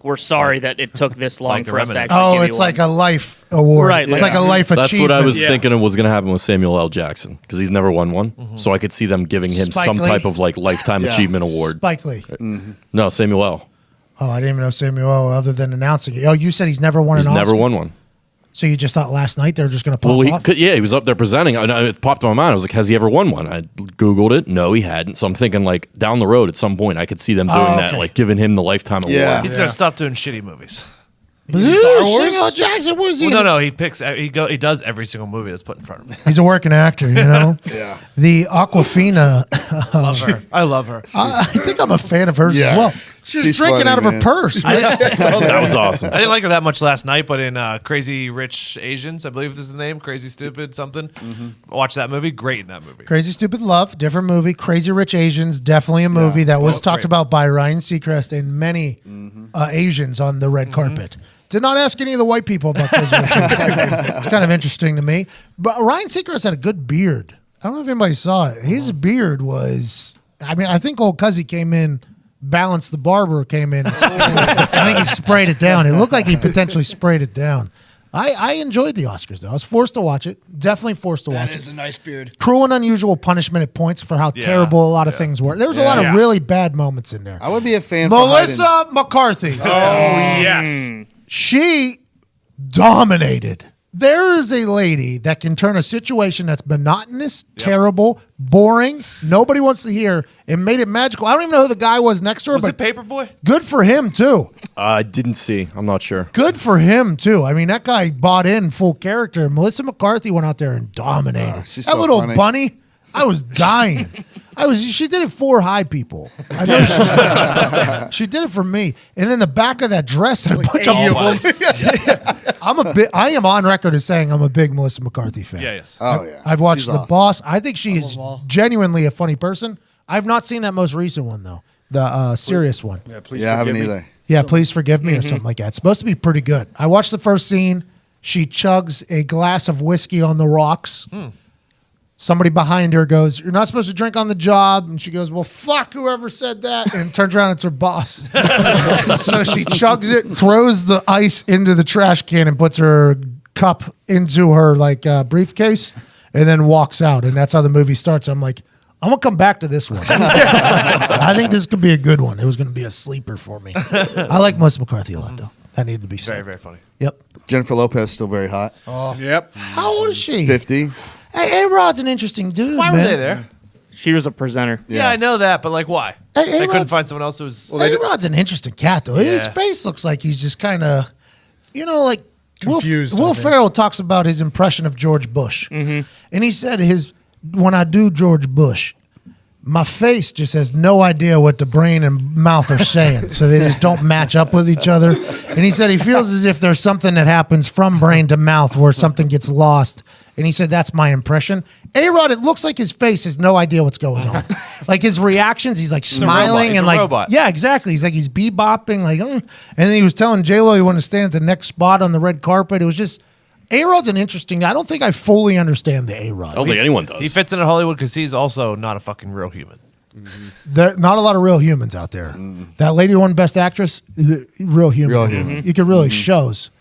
we're sorry that it took this long Like the for us to remedy. actually Oh, give it's you like one. a life award. Right, It's like- like a life That's achievement. what I was Yeah. thinking was going to happen with Samuel L. Jackson because he's never won one. So I could see them giving him Spike some Lee? type of like lifetime achievement award. Spike Lee. No, Samuel L. Oh, I didn't even know Samuel other than announcing it. Oh, you said he's never won He's an Oscar? never won one. So you just thought last night they were just going to pop Well, off? he was up there presenting. It popped in my mind. I was like, has he ever won one? I Googled it. No, he hadn't. So I'm thinking like down the road at some point, I could see them doing that, like giving him the lifetime Yeah. award. He's gonna stop doing shitty movies. Samuel L. Jackson was he? Well, no, he picks. He does every single movie that's put in front of him. He's a working actor, you know? Yeah. The Aquafina. I love her. I think I'm a fan of hers Yeah. as well. She's drinking funny, out of her man. purse. That was awesome. I didn't like her that much last night, but in Crazy Rich Asians, I believe this is the name, Crazy Stupid something. Watch that movie. Great in that movie. Crazy Stupid Love, different movie. Crazy Rich Asians, definitely a movie that was talked great. about by Ryan Seacrest and many Asians on the red carpet. Did not ask any of the white people about Crazy Rich Asians. It's kind of interesting to me. But Ryan Seacrest had a good beard. I don't know if anybody saw it. His beard was, I mean, I think old Cuzzy came in, Balance the barber came in. And I think he sprayed it down. It looked like he potentially sprayed it down. I enjoyed the Oscars, though. I was forced to watch it. Definitely forced to watch That is it. a nice beard. Cruel and unusual punishment at points for how terrible a lot of things were. There was a lot of really bad moments in there. I would be a fan. for Melissa McCarthy. Oh, yes. She dominated. There is a lady that can turn a situation that's monotonous, terrible, boring, nobody wants to hear, and made it magical. I don't even know who the guy was next to her, Was but it Paperboy? good for him, too. I didn't see. I'm not sure. Good for him, too. I mean, that guy bought in full character. Melissa McCarthy went out there and dominated. she's that so little funny. bunny, I was dying. She did it for high people. I know she did it for me. And then the back of that dress had a bunch of I am on record as saying I'm a big Melissa McCarthy fan. Yeah, yes. Oh yeah, I've watched She's The awesome. Boss. I think she is them all. genuinely a funny person. I've not seen that most recent one though, the serious one. Yeah, please Yeah, I haven't forgive me. either. Yeah, please forgive me or something like that. It's supposed to be pretty good. I watched the first scene. She chugs a glass of whiskey on the rocks. Somebody behind her goes, "You're not supposed to drink on the job." And she goes, "Well, fuck whoever said that." And turns around, it's her boss. So she chugs it, throws the ice into the trash can, and puts her cup into her briefcase, and then walks out. And that's how the movie starts. I'm like, I'm gonna come back to this one. I think this could be a good one. It was gonna be a sleeper for me. I like Melissa McCarthy a lot, though. That needed to be said. Very, very funny. Yep. Jennifer Lopez still very hot. Yep. How old is she? 50. Hey, A-Rod's an interesting dude. Why man. were they there? She was a presenter. Yeah, I know that, but like, why? Hey, They couldn't A-Rod's- find someone else who was. A-Rod's an interesting cat, though. His Yeah. face looks like he's just kind of, like Confused, Will I think. Ferrell talks about his impression of George Bush, and he said when I do George Bush, my face just has no idea what the brain and mouth are saying, so they just don't match up with each other. And he said he feels as if there's something that happens from brain to mouth where something gets lost. And he said that's my impression. A-Rod, it looks like his face has no idea what's going on. Like his reactions, he's like smiling He's and a like, robot. yeah, exactly. He's like he's bebopping, like, and then he was telling J-Lo he wanted to stand at the next spot on the red carpet. It was just. A-Rod's an interesting. I don't think I fully understand the A-Rod. I don't think anyone does. He fits in at Hollywood because he's also not a fucking real human. There not a lot of real humans out there. That lady who won Best Actress, real human. Real human. You could really shows.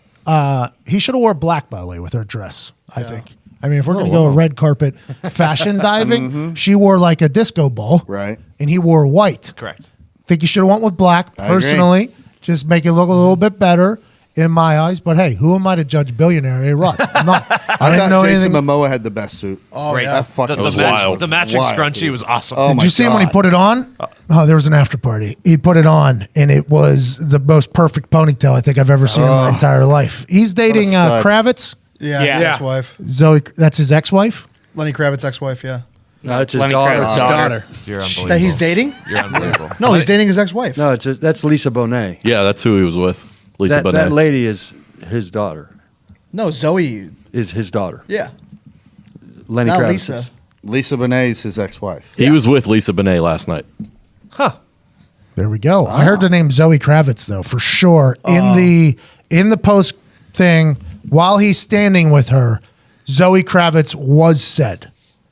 He should have wore black, by the way, with her dress. I think. I mean, if we're gonna go red carpet fashion diving, she wore like a disco ball, Right. and he wore white. Correct. Think you should have went with black. I agree. Personally, just make it look a little bit better in my eyes. But hey, who am I to judge billionaire A-Rod? I'm not. I didn't know thought Jason anything. Momoa had the best suit. Oh, Great. yeah. That fucking was suit wild. The matching wild, scrunchie dude. was awesome. Oh Did my you see him when he God. put it on? Oh, there was an after party. He put it on, and it was the most perfect ponytail I think I've ever seen in my entire life. He's dating stud. Kravitz. Yeah, Yeah. his Yeah. ex-wife. Zoe, that's his ex-wife. Lenny Kravitz's ex-wife, yeah. No, it's his Lenny daughter. Kravitz's His daughter. You're unbelievable. That he's dating? You're unbelievable. No, he's dating his ex-wife. No, that's Lisa Bonet. Yeah, that's who he was with. Lisa That Bonet. lady is his daughter. No, Zoe. Is his daughter. Yeah. Lenny Not Kravitz. Lisa. Lisa Bonet's his ex-wife. He was with Lisa Bonet last night. There we go. I heard the name Zoe Kravitz though for sure in the post thing while he's standing with her. Zoe Kravitz was said.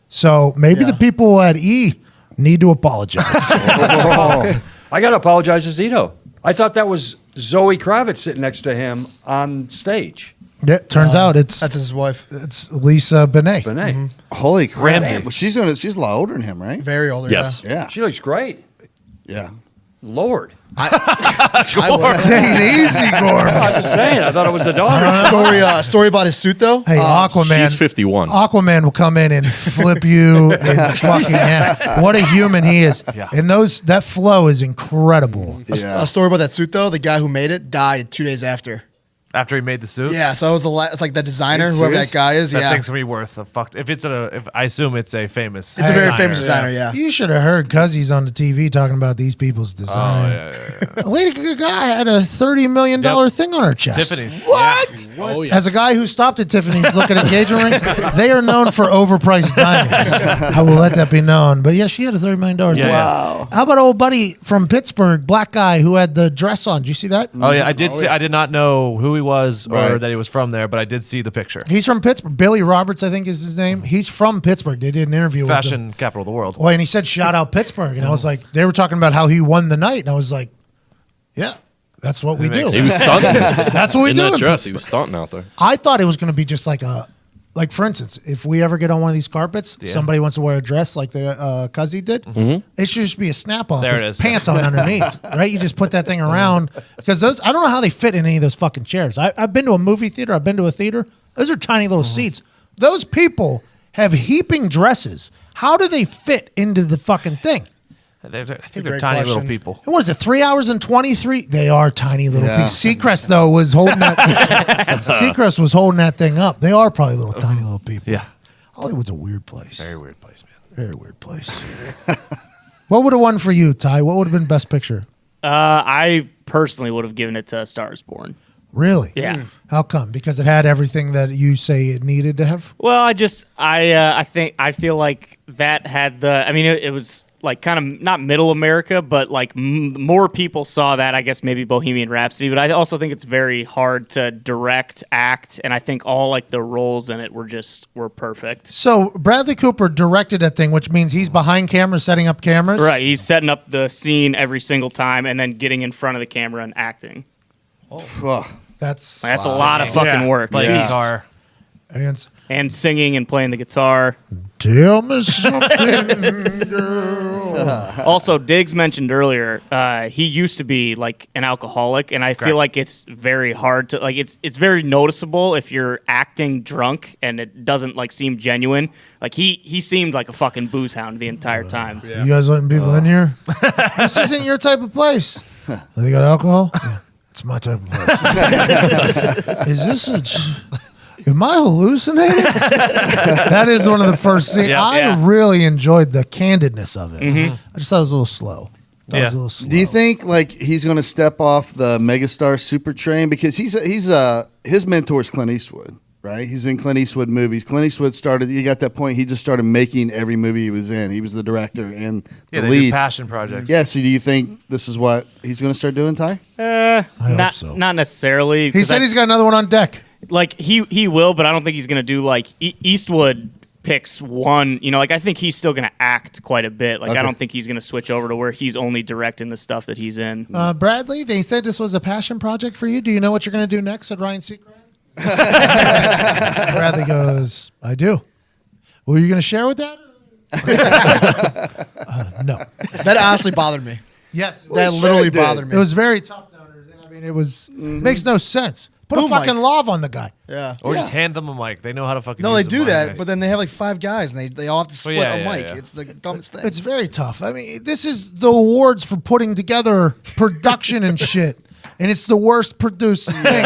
So maybe Yeah. the people at E need to apologize. I got to apologize to Zito. I thought that was Zoe Kravitz sitting next to him on stage. Yeah, turns out That's his wife. it's Lisa Bonet. Bonet. Holy crap! Ramsey. Well, she's a lot older than him, right? Very older. Yes. Yeah. Yeah, She looks great. yeah. Lord. I was. Take it easy, Gorm. I'm just saying. I thought it was the daughter. Story about his suit, though. Hey, Aquaman. She's 51. Aquaman will come in and flip you and fucking half. What a human he is. Yeah. And that flow is incredible. Yeah. A story about that suit, though. The guy who made it died 2 days after. After he made the suit? Yeah, so it's like the designer, Are you whoever serious? that guy is. That Yeah, thing's gonna be worth a fuck. If I assume it's a famous. it's a very designer. famous designer. Yeah. You should have heard Cuzzies on the TV talking about these people's Oh design. yeah. Lady Gaga had a $30 million thing on her chest. Tiffany's. What? Oh, yeah. As a guy who stopped at Tiffany's looking at engagement rings, they are known for overpriced diamonds. I will let that be known. But yeah, she had a $30 million thing. Yeah. Wow. How about old buddy from Pittsburgh, black guy who had the dress on? Did you see that? Oh yeah, I did see. I did not know who he was or Right. that he was from there, but I did see the picture. He's from Pittsburgh. Billy Roberts, I think is his name. He's from Pittsburgh. They did an interview with him. Fashion capital of the world. Well, and he said, shout out Pittsburgh. And I was like, they were talking about how he won the night. And I was like, yeah, that's what we do. makes He was stunting. That's what we in do. that dress. He was stunting out there. I thought it was going to be just like for instance, if we ever get on one of these carpets, somebody wants to wear a dress like the Cuzzy did, it should just be a snap off There with it is. pants on underneath, right? You just put that thing around because those, I don't know how they fit in any of those fucking chairs. I've been to a movie theater. I've been to a theater. Those are tiny little seats. Those people have heaping dresses. How do they fit into the fucking thing? I think they're great tiny question. little people. And what is it, 3 hours and 23? They are tiny little Yeah. pieces. Seacrest, though, was holding that. Seacrest was holding that thing up. They are probably little tiny little people. Yeah. Hollywood's a weird place. Very weird place, man. Very weird place. What would have won for you, Ty? What would have been Best Picture? I personally would have given it to A Star Is Born. Really? Yeah. How come? Because it had everything that you say it needed to have? Well, I feel like that had it was like kind of not middle America, but like more people saw that. I guess maybe Bohemian Rhapsody, but I also think it's very hard to direct, act, and I think all like the roles in it were perfect. So Bradley Cooper directed that thing, which means he's behind cameras, setting up cameras. Right, he's setting up the scene every single time, and then getting in front of the camera and acting. Ugh. That's That's a lot of fucking work. Playing Yeah. guitar. And singing and playing the guitar. Tell me something, girl. Also, Diggs mentioned earlier, he used to be like an alcoholic, and I feel like it's very hard to like. It's very noticeable if you're acting drunk and it doesn't like seem genuine. Like he seemed like a fucking booze hound the entire time. You guys letting people in here? This isn't your type of place. They got alcohol? Yeah, it's my type of place. Is this am I hallucinating? That is one of the first scenes. Yeah. I really enjoyed the candidness of it. Mm-hmm. I just thought it was a little slow. That was a little slow. Do you think like he's going to step off the megastar super train because his mentor's Clint Eastwood, right? He's in Clint Eastwood movies. Clint Eastwood started. You got that point. He just started making every movie he was in. He was the director and Yeah, the they do lead. passion projects. Yeah. So do you think this is what he's going to start doing, Ty? hope so. Not necessarily. He said he's got another one on deck. like he will, but I don't think he's gonna do like Eastwood picks one. You know, like I think he's still gonna act quite a bit. Like I don't think he's gonna switch over to where he's only directing the stuff that he's in. Bradley, they said this was a passion project for you. Do you know what you're going to do next? Said Ryan Seacrest. Bradley goes, I do. Well, are you going to share with that? No. That honestly bothered me. Yes. That literally bothered me. It was very tough to understand. I mean, it was makes no sense. Put a Boom fucking mic. lav on the guy. Yeah. Or just hand them a mic. They know how to fucking No, they use do the mic. that, but then they have like 5 guys and they all have to split yeah, a yeah, mic. yeah. It's the dumbest thing. It's very tough. I mean, this is the awards for putting together production and shit. And it's the worst produced thing.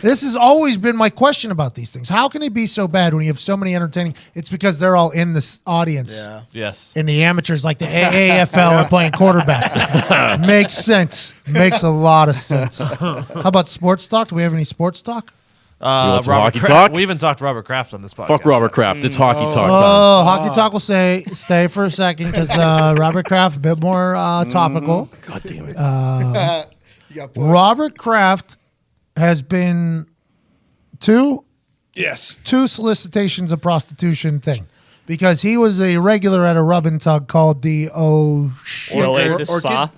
This has always been my question about these things. How can it be so bad when you have so many entertaining? It's because they're all in this audience. Yeah. Yes. And the amateurs like the AAFL are playing quarterback. Makes sense. Makes a lot of sense. How about sports talk? Do we have any sports talk? want some Robert hockey Kraft. talk? We even talked to Robert Kraft on this podcast. Fuck Robert Kraft. It's hockey talk time. Oh, hockey talk will stay for a second because Robert Kraft, a bit more topical. God damn it. Robert Kraft has been two Yes. solicitations of prostitution thing because he was a regular at a rub and tug called the Oasis Spa.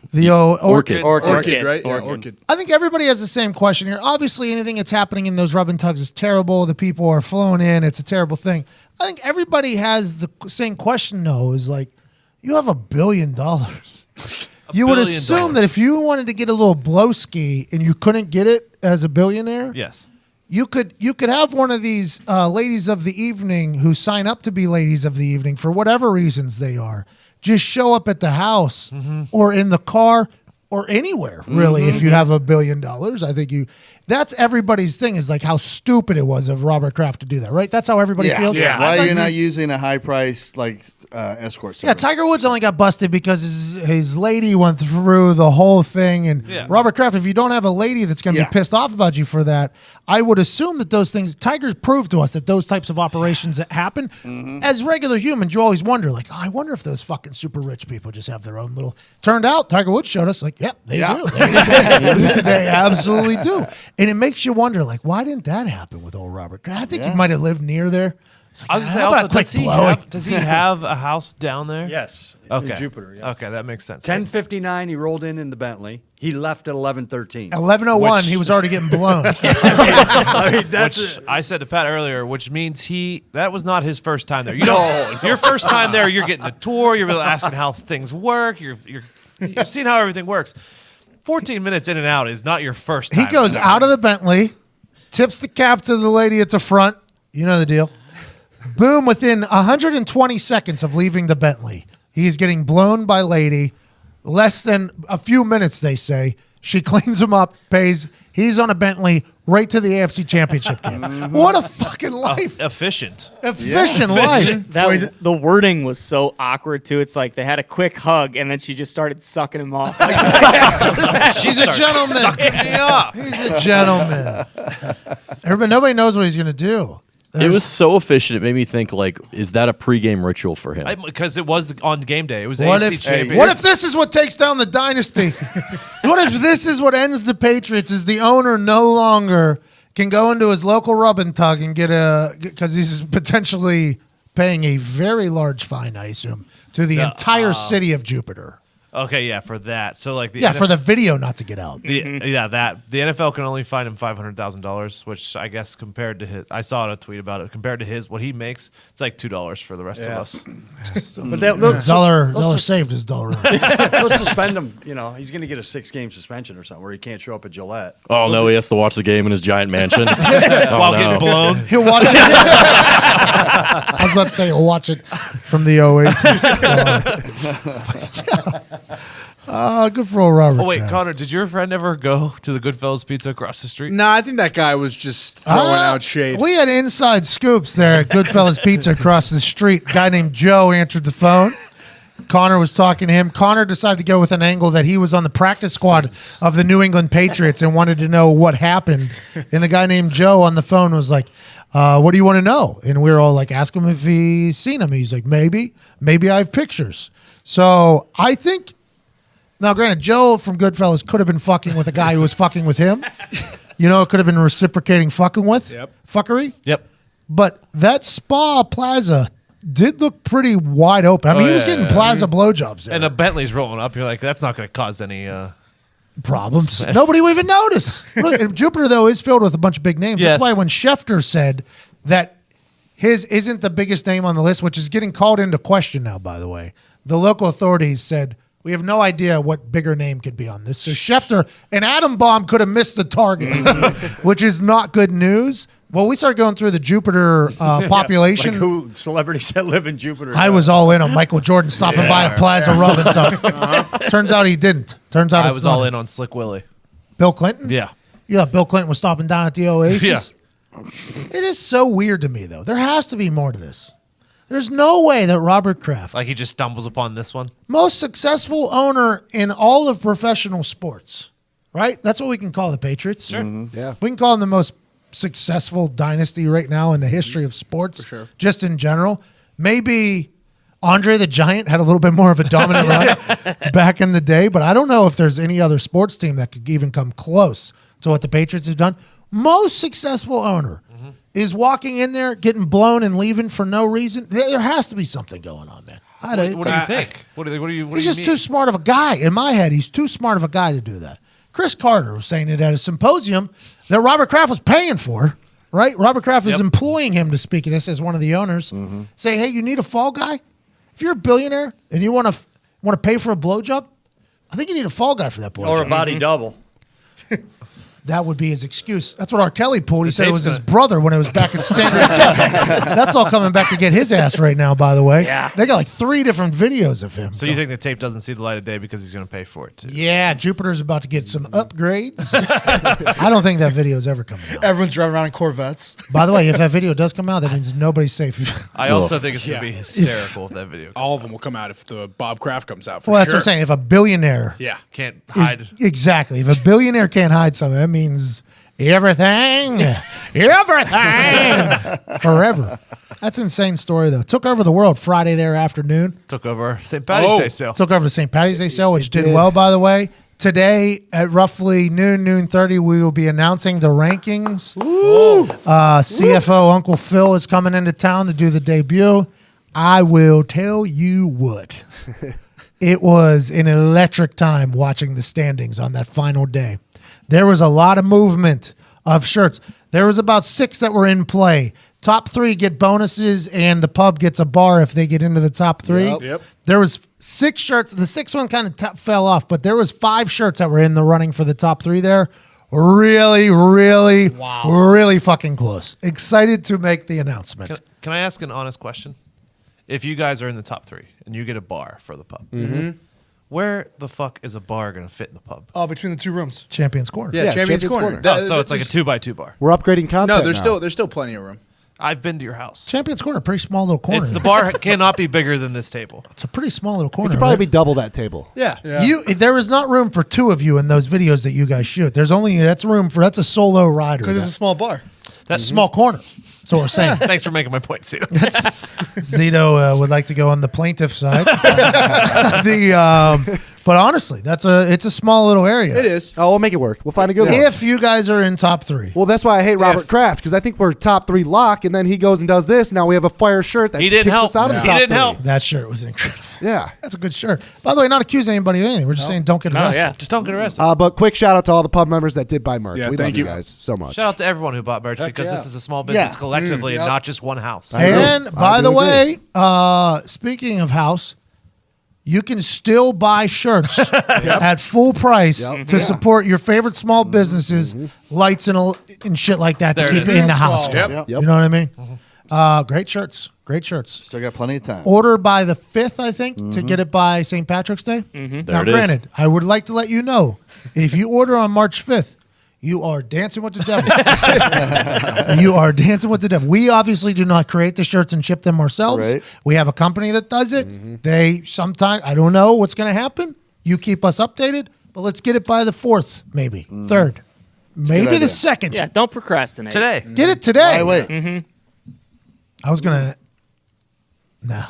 Orchid. Orchid, right? Yeah, Orchid. Orchid. I think everybody has the same question here. Obviously, anything that's happening in those rub and tugs is terrible. The people are flown in. It's a terrible thing. I think everybody has the same question, though, is like, you have $1 billion. You would $1 billion. assume that if you wanted to get a little blowski and you couldn't get it as a billionaire, Yes. you could have one of these ladies of the evening who sign up to be ladies of the evening for whatever reasons they are. Just show up at the house or in the car or anywhere, really, if you have $1 billion. I think that's everybody's thing is like how stupid it was of Robert Kraft to do that, right? That's how everybody feels. Yeah. Why you're not using a high price escort service? Yeah, Tiger Woods only got busted because his lady went through the whole thing. And Robert Kraft, if you don't have a lady that's going to be pissed off about you for that, I would assume that those things, Tiger's proved to us that those types of operations that happen, as regular humans, you always wonder, like, I wonder if those fucking super rich people just have their own little. Turned out, Tiger Woods showed us, like, they do. They absolutely do. And it makes you wonder, like, why didn't that happen with old Robert Kraft? I think he might have lived near there. Like, I was going to say, also, does he have a house down there? Yes. Okay. In Jupiter. Yeah. Okay, that makes sense. 10:59, he rolled in the Bentley. He left at 11:13. 11:01, he was already getting blown. I mean, which I said to Pat earlier, which means that was not his first time there. You know, your first time there, you're getting the tour. You're really asking how things work. You're seeing how everything works. 14 minutes in and out is not your first time. He goes out of the Bentley, tips the cap to the lady at the front. You know the deal. Boom, within 120 seconds of leaving the Bentley, he's getting blown by lady. Less than a few minutes, they say. She cleans him up, pays. He's on a Bentley right to the AFC Championship game. What a fucking life. Efficient life. The wording was so awkward, too. It's like they had a quick hug, and then she just started sucking him off. She's a gentleman. Sucking me off. He's a gentleman. Nobody knows what he's going to do. It was so efficient. It made me think, like, is that a pregame ritual for him? Because it was on game day. It was what AFC Championship. What if this is what takes down the dynasty? What if this is what ends the Patriots? Is the owner no longer can go into his local rub and tug and get because he's potentially paying a very large fine, I assume, to the entire city of Jupiter. Okay, yeah, for that. So like for the video not to get out. The NFL can only fine him $500,000, which I guess compared to his, I saw a tweet about it. Compared to what he makes, it's like $2 for the rest of us. But dollar saved is dollar. They'll suspend him. You know, he's going to get a 6-game suspension or something where he can't show up at Gillette. Oh no, he has to watch the game in his giant mansion while getting blown. He'll watch it. I was about to say he'll watch it from the Oasis. Good for old Robert. Oh wait, Kraft. Connor, did your friend ever go to the Goodfellas Pizza across the street? No, I think that guy was just throwing out shade. We had inside scoops there at Goodfellas Pizza across the street. A guy named Joe answered the phone. Connor was talking to him. Connor decided to go with an angle that he was on the practice squad of the New England Patriots and wanted to know what happened. And the guy named Joe on the phone was like, what do you want to know? And we were all like, ask him if he's seen him. He's like, maybe I have pictures. So I think, now granted, Joe from Goodfellas could have been fucking with a guy who was fucking with him. You know, it could have been reciprocating fucking with. Fuckery. Yep. But that spa plaza did look pretty wide open. I mean, he was getting plaza blowjobs there. And a Bentley's rolling up. You're like, that's not going to cause any problems. Nobody will even notice. Look, Jupiter, though, is filled with a bunch of big names. Yes. That's why when Schefter said that his isn't the biggest name on the list, which is getting called into question now, by the way, the local authorities said, we have no idea what bigger name could be on this. So Schefter, an atom bomb could have missed the target, which is not good news. Well, we started going through the Jupiter population. Like who celebrities that live in Jupiter? I was all in on Michael Jordan stopping by a Plaza Rub and Tuck. Turns out he didn't. Turns out I was all in on Slick Willie. Bill Clinton? Yeah. Yeah, Bill Clinton was stopping down at the Oasis. Yeah. It is so weird to me, though. There has to be more to this. There's no way that Robert Kraft, like he just stumbles upon this one, most successful owner in all of professional sports, right? That's what we can call the Patriots. Sure. Yeah. We can call them the most successful dynasty right now in the history of sports, For sure. just in general. Maybe Andre the Giant had a little bit more of a dominant run back in the day, but I don't know if there's any other sports team that could even come close to what the Patriots have done. Most successful owner is walking in there, getting blown and leaving for no reason. There has to be something going on, man. What do you think? What do you He's just too smart of a guy. In my head, he's too smart of a guy to do that. Chris Carter was saying it at a symposium that Robert Kraft was paying for, right? Robert Kraft was employing him to speak of this as one of the owners, saying, hey, you need a fall guy? If you're a billionaire and you want to pay for a blowjob, I think you need a fall guy for that blowjob. Or a body double. that would be his excuse. That's what R. Kelly pulled. He said it was tape's his brother when it was back in Standard. That's all coming back to get his ass right now, by the way. Yeah. They got like 3 different videos of him. So you think the tape doesn't see the light of day because he's going to pay for it too? Yeah, Jupiter's about to get some upgrades. I don't think that video's ever coming out. Everyone's driving around in Corvettes. By the way, if that video does come out, that means nobody's safe. I also think it's going to be hysterical if that video comes All of them will come out if the Bob Kraft comes out. For Well, that's sure. what I'm saying. If a billionaire Yeah. can't is hide. exactly, if a billionaire can't hide something, that means everything, forever. That's an insane story, though. Took over the world Friday there afternoon. Took over St. Patty's Day sale. Took over the St. Patty's Day sale, which did did. well, by the way. Today at roughly noon 30, we will be announcing the rankings. CFO Uncle Phil is coming into town to do the debut. I will tell you what. It was an electric time watching the standings on that final day. There was a lot of movement of shirts. There was about 6 that were in play. Top 3 get bonuses, and the pub gets a bar if they get into the top 3. Yep. There was 6 shirts. The 6th one kind of fell off, but there was 5 shirts that were in the running for the top 3 there. Really, really, really fucking close. Excited to make the announcement. Can I ask an honest question? If you guys are in the top 3 and you get a bar for the pub, where the fuck is a bar going to fit in the pub? Oh, between the 2 rooms. Champions Corner. Yeah, Champions Champions Corner. Corner. So it's like a 2x2 bar. We're upgrading content. No, there's now. still plenty of room. I've been to your house. Champions Corner, pretty small little corner. It's the bar cannot be bigger than this table. It's a pretty small little corner. It could probably right? be double that table. Yeah. There is not room for 2 of you in those videos that you guys shoot. There's only that's a solo rider. Because it's a small bar. That's a small corner. That's what we're saying. Thanks for making my point, Cito. Zito would like to go on the plaintiff side. But honestly, it's a small little area. It is. Oh, we'll make it work. We'll find a good one. If you guys are in top 3. Well, that's why I hate Robert Kraft, because I think we're top 3 lock, and then he goes and does this. Now we have a fire shirt that He didn't kicks help. us out of Yeah. the top He didn't 3. help. That shirt was incredible. Yeah. That's a good shirt. By the way, not accusing anybody of anything. We're just saying don't get arrested. yeah. Just don't get arrested. But quick shout out to all the pub members that did buy merch. Yeah, We thank love you you. guys so much. Shout out to everyone who bought merch because this is a small business Yeah. collectively and Yep. not just one house. And by do the agree. way, speaking of house, you can still buy shirts at full price to support your favorite small businesses, lights and shit like that There to it keep is. it in the house. Yep. You know what I mean? Great shirts. Great shirts. Still got plenty of time. Order by the 5th, I think, to get it by St. Patrick's Day. There Now, it is. granted, I would like to let you know, if you order on March 5th, you are dancing with the devil. You are dancing with the devil. We obviously do not create the shirts and ship them ourselves. Right. We have a company that does it. They sometimes, I don't know what's going to happen. You keep us updated, but let's get it by the 4th, maybe 3rd, maybe the idea. 2nd. Yeah, don't procrastinate. Today. Get it today. Why wait? I was going to. No.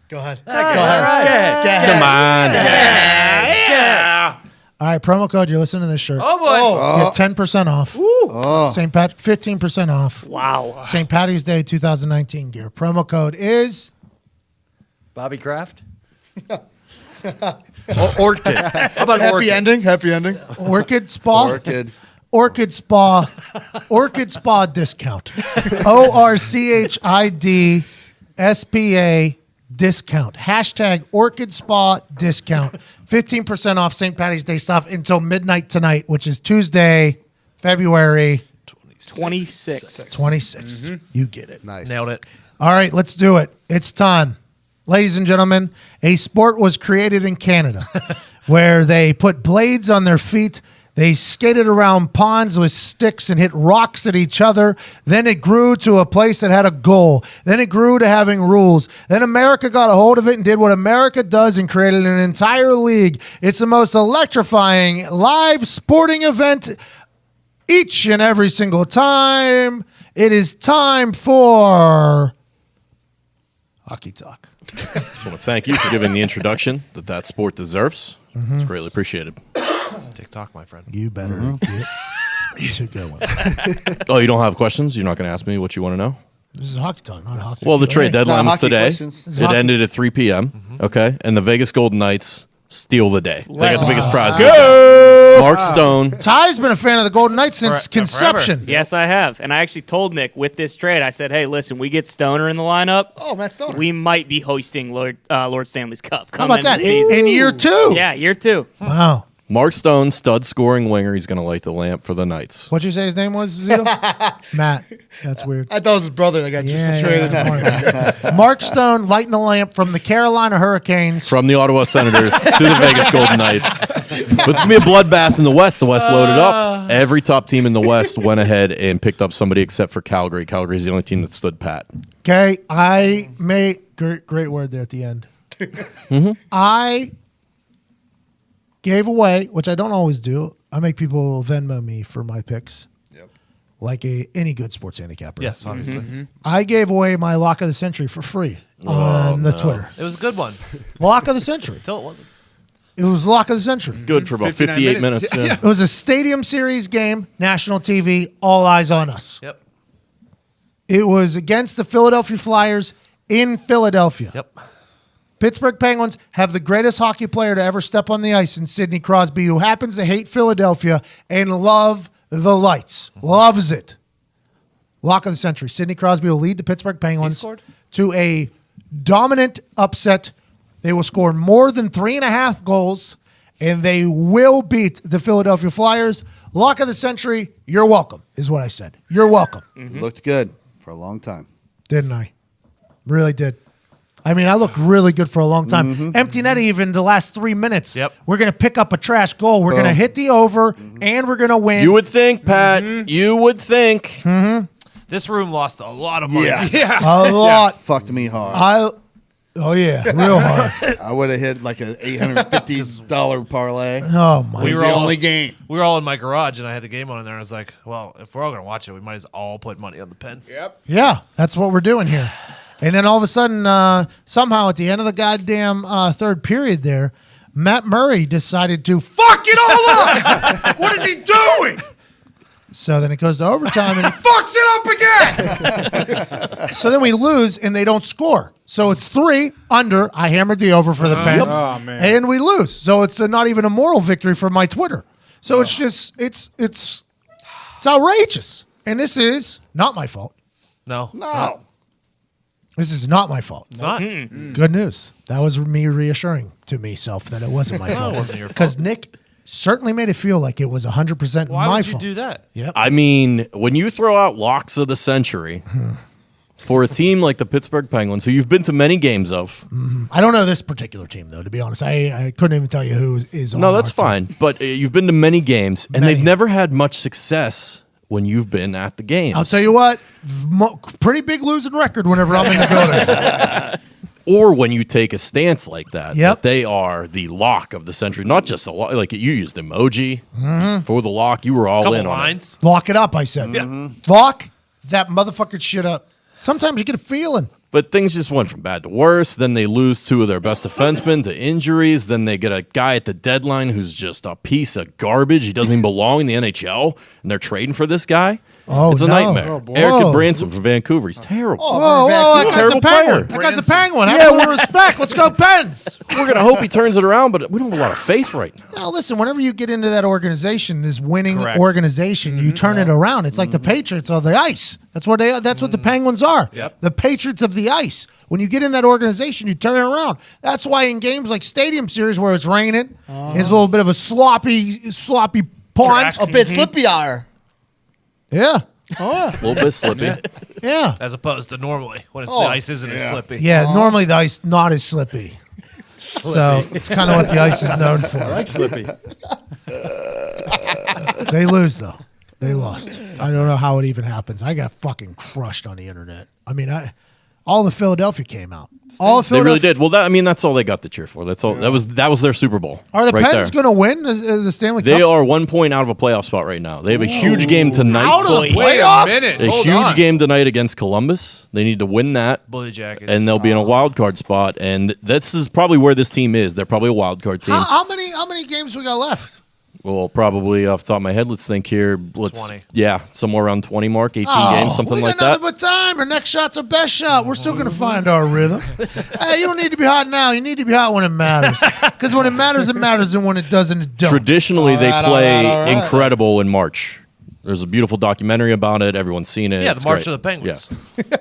Go ahead. Go ahead. Come on. All right, promo code. You're listening to this shirt. Oh, boy. Get 10% off. St. Pat, 15% off. Wow. St. Patty's Day 2019 gear. Promo code is Bobby Kraft? Orchid. How about Happy Orchid? ending. Happy ending. Orchid Spa. Orchids. Orchid Spa. Orchid Spa discount. ORCHIDSPA discount. Hashtag Orchid Spa discount. 15% off St. Patty's Day stuff until midnight tonight, which is Tuesday, February 26. 26th. You get it. Nice. Nailed it. All right, let's do it. It's time. Ladies and gentlemen, a sport was created in Canada where they put blades on their feet. They skated around ponds with sticks and hit rocks at each other. Then it grew to a place that had a goal. Then it grew to having rules. Then America got a hold of it and did what America does and created an entire league. It's the most electrifying live sporting event each and every single time. It is time for Hockey Talk. Just want to thank you for giving the introduction that sport deserves. It's greatly appreciated. TikTok, my friend. You better get to go. Oh, you don't have questions? You're not going to ask me what you want to know? This is Hockey Talk, not Hockey. Well, the trade It's not deadline was hockey today. questions. It hockey. ended at 3 p.m. Okay, and the Vegas Golden Knights steal the day. They got the biggest prize. Mark Stone. Ty's been a fan of the Golden Knights since Forever. conception. Yes, I have. And I actually told Nick with this trade, I said, hey, listen, we get Stoner in the lineup. Oh, Matt Stoner. We might be hoisting Lord Stanley's Cup How coming about that? into the season. In year 2. Yeah, year 2. Wow. Mark Stone, stud scoring winger. He's going to light the lamp for the Knights. What'd you say his name was, Zito? Matt. That's weird. I thought it was his brother that got traded. Mark Stone lighting the lamp from the Carolina Hurricanes. From the Ottawa Senators to the Vegas Golden Knights. But it's going to be a bloodbath in the West. The West loaded up. Every top team in the West went ahead and picked up somebody except for Calgary. Calgary's the only team that stood pat. Okay, I made great word there at the end. I gave away, which I don't always do. I make people Venmo me for my picks. Yep. Like any good sports handicapper. Yes, obviously. I gave away my lock of the century for free on the Twitter. It was a good one. Lock of the century. Until it wasn't. It was lock of the century. Good for about 58 minutes. Yeah. It was a Stadium Series game, national TV, all eyes on us. Yep. It was against the Philadelphia Flyers in Philadelphia. Yep. Pittsburgh Penguins have the greatest hockey player to ever step on the ice in Sidney Crosby, who happens to hate Philadelphia and love the lights. Loves it. Lock of the century. Sidney Crosby will lead the Pittsburgh Penguins to a dominant upset. They will score more than 3.5 goals, and they will beat the Philadelphia Flyers. Lock of the century, you're welcome, is what I said. You're welcome. Looked good for a long time. Didn't I? Really did. I mean, I looked really good for a long time. Empty net even the last 3 minutes. Yep. We're going to pick up a trash goal. We're going to hit the over, and we're going to win. You would think, Pat. You would think. This room lost a lot of money. Yeah. A lot. Fucked me hard. Oh, yeah. Real hard. I would have hit like an $850 parlay. Oh, my We were the only game. We were all in my garage, and I had the game on in there. I was like, well, if we're all going to watch it, we might as well all put money on the Pens. Yep. Yeah, that's what we're doing here. And then all of a sudden, somehow at the end of the goddamn third period there, Matt Murray decided to fuck it all up. What is he doing? So then it goes to overtime and he fucks it up again. So then we lose and they don't score. So it's 3 under. I hammered the over for the Pens. Oh, man. And we lose. So it's not even a moral victory for my Twitter. So it's just, it's outrageous. And this is not my fault. No. This is not my fault. It's not. Good news. That was me reassuring to myself that it wasn't my fault. It wasn't your fault. Because Nick certainly made it feel like it was 100% Why my would you fault. do that? Yep. I mean, when you throw out locks of the century for a team like the Pittsburgh Penguins, who you've been to many games of. I don't know this particular team, though, to be honest. I couldn't even tell you who is on No, that's our team. fine. But you've been to many games, and Many. they've never had much success when you've been at the games. I'll tell you what, pretty big losing record whenever I'm in the building. Or when you take a stance like that, Yep. that they are the lock of the century. Not just a lock, like you used emoji for the lock. You were all Couple in on it. lines. Lock it up, I said. Lock that motherfucking shit up. Sometimes you get a feeling. But things just went from bad to worse. Then they lose 2 of their best defensemen to injuries. Then they get a guy at the deadline who's just a piece of garbage. He doesn't even belong in the NHL, and they're trading for this guy. Oh, it's a no. nightmare. Oh, boy. Eric Whoa. Branson from Vancouver. He's terrible. Whoa, that guy's terrible a penguin. player. That guy's a penguin. Have a little respect. Let's go, Pens. We're going to hope he turns it around, but we don't have a lot of faith right now. Now, listen, whenever you get into that organization, this winning Correct. organization, you turn it around. It's like the Patriots of the ice. That's what the Penguins are. Yep. The Patriots of the ice. When you get in that organization, you turn it around. That's why in games like Stadium Series where it's raining, it's a little bit of a sloppy pond. Track. A bit slippy hour. Yeah. A little bit slippy. Yeah. As opposed to normally when the ice isn't as slippy. Yeah, normally the ice not as slippy. So it's kind of what the ice is known for. I like Slippy. They lose, though. They lost. I don't know how it even happens. I got fucking crushed on the internet. I mean, all of Philadelphia came out. All of They really Philadelphia. did. Well, that's all they got to cheer for. That's all. That was their Super Bowl. Are the right Pens there. going to win the Stanley Cup? They are 1 point out of a playoff spot right now. They have a huge game tonight. Out of the Wait a playoffs? minute. A Hold huge on. game tonight against Columbus. They need to win that, Blue Jackets. and they'll be in a wild card spot. And this is probably where this team is. They're probably a wild card team. How many games we got left? Well, probably off the top of my head, let's think here. 20. Yeah, somewhere around 20 mark, 18 games, something we like got that. nothing but time. Our next shot's our best shot. We're still going to find our rhythm. Hey, you don't need to be hot now. You need to be hot when it matters. Because when it matters, and when it doesn't, it don't. Traditionally, they right, play all right. incredible in March. There's a beautiful documentary about it. Everyone's seen it. Yeah, It's the March great. of the Penguins. Yeah.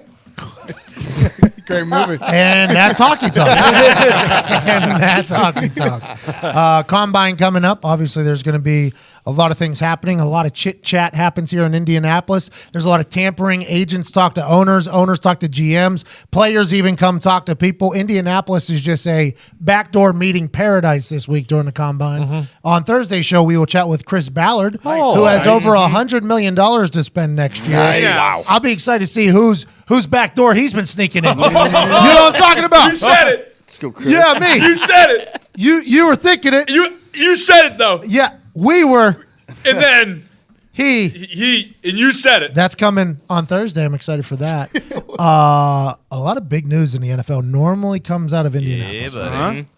Great movie. And that's hockey talk. And that's hockey talk. Combine coming up. Obviously, there's going to be a lot of things happening. A lot of chit chat happens here in Indianapolis. There's a lot of tampering. Agents talk to owners. Owners talk to GMs. Players even come talk to people. Indianapolis is just a backdoor meeting paradise this week during the Combine. On Thursday's show, we will chat with Chris Ballard, who has over $100 million to spend next year. Wow. I'll be excited to see whose backdoor he's been sneaking in. You know what I'm talking about? You said it. Let's go, Chris. Yeah, me. You said it. You were thinking it. You said it though. Yeah, we were. And then He. and you said it. That's coming on Thursday. I'm excited for that. A lot of big news in the NFL normally comes out of Indianapolis.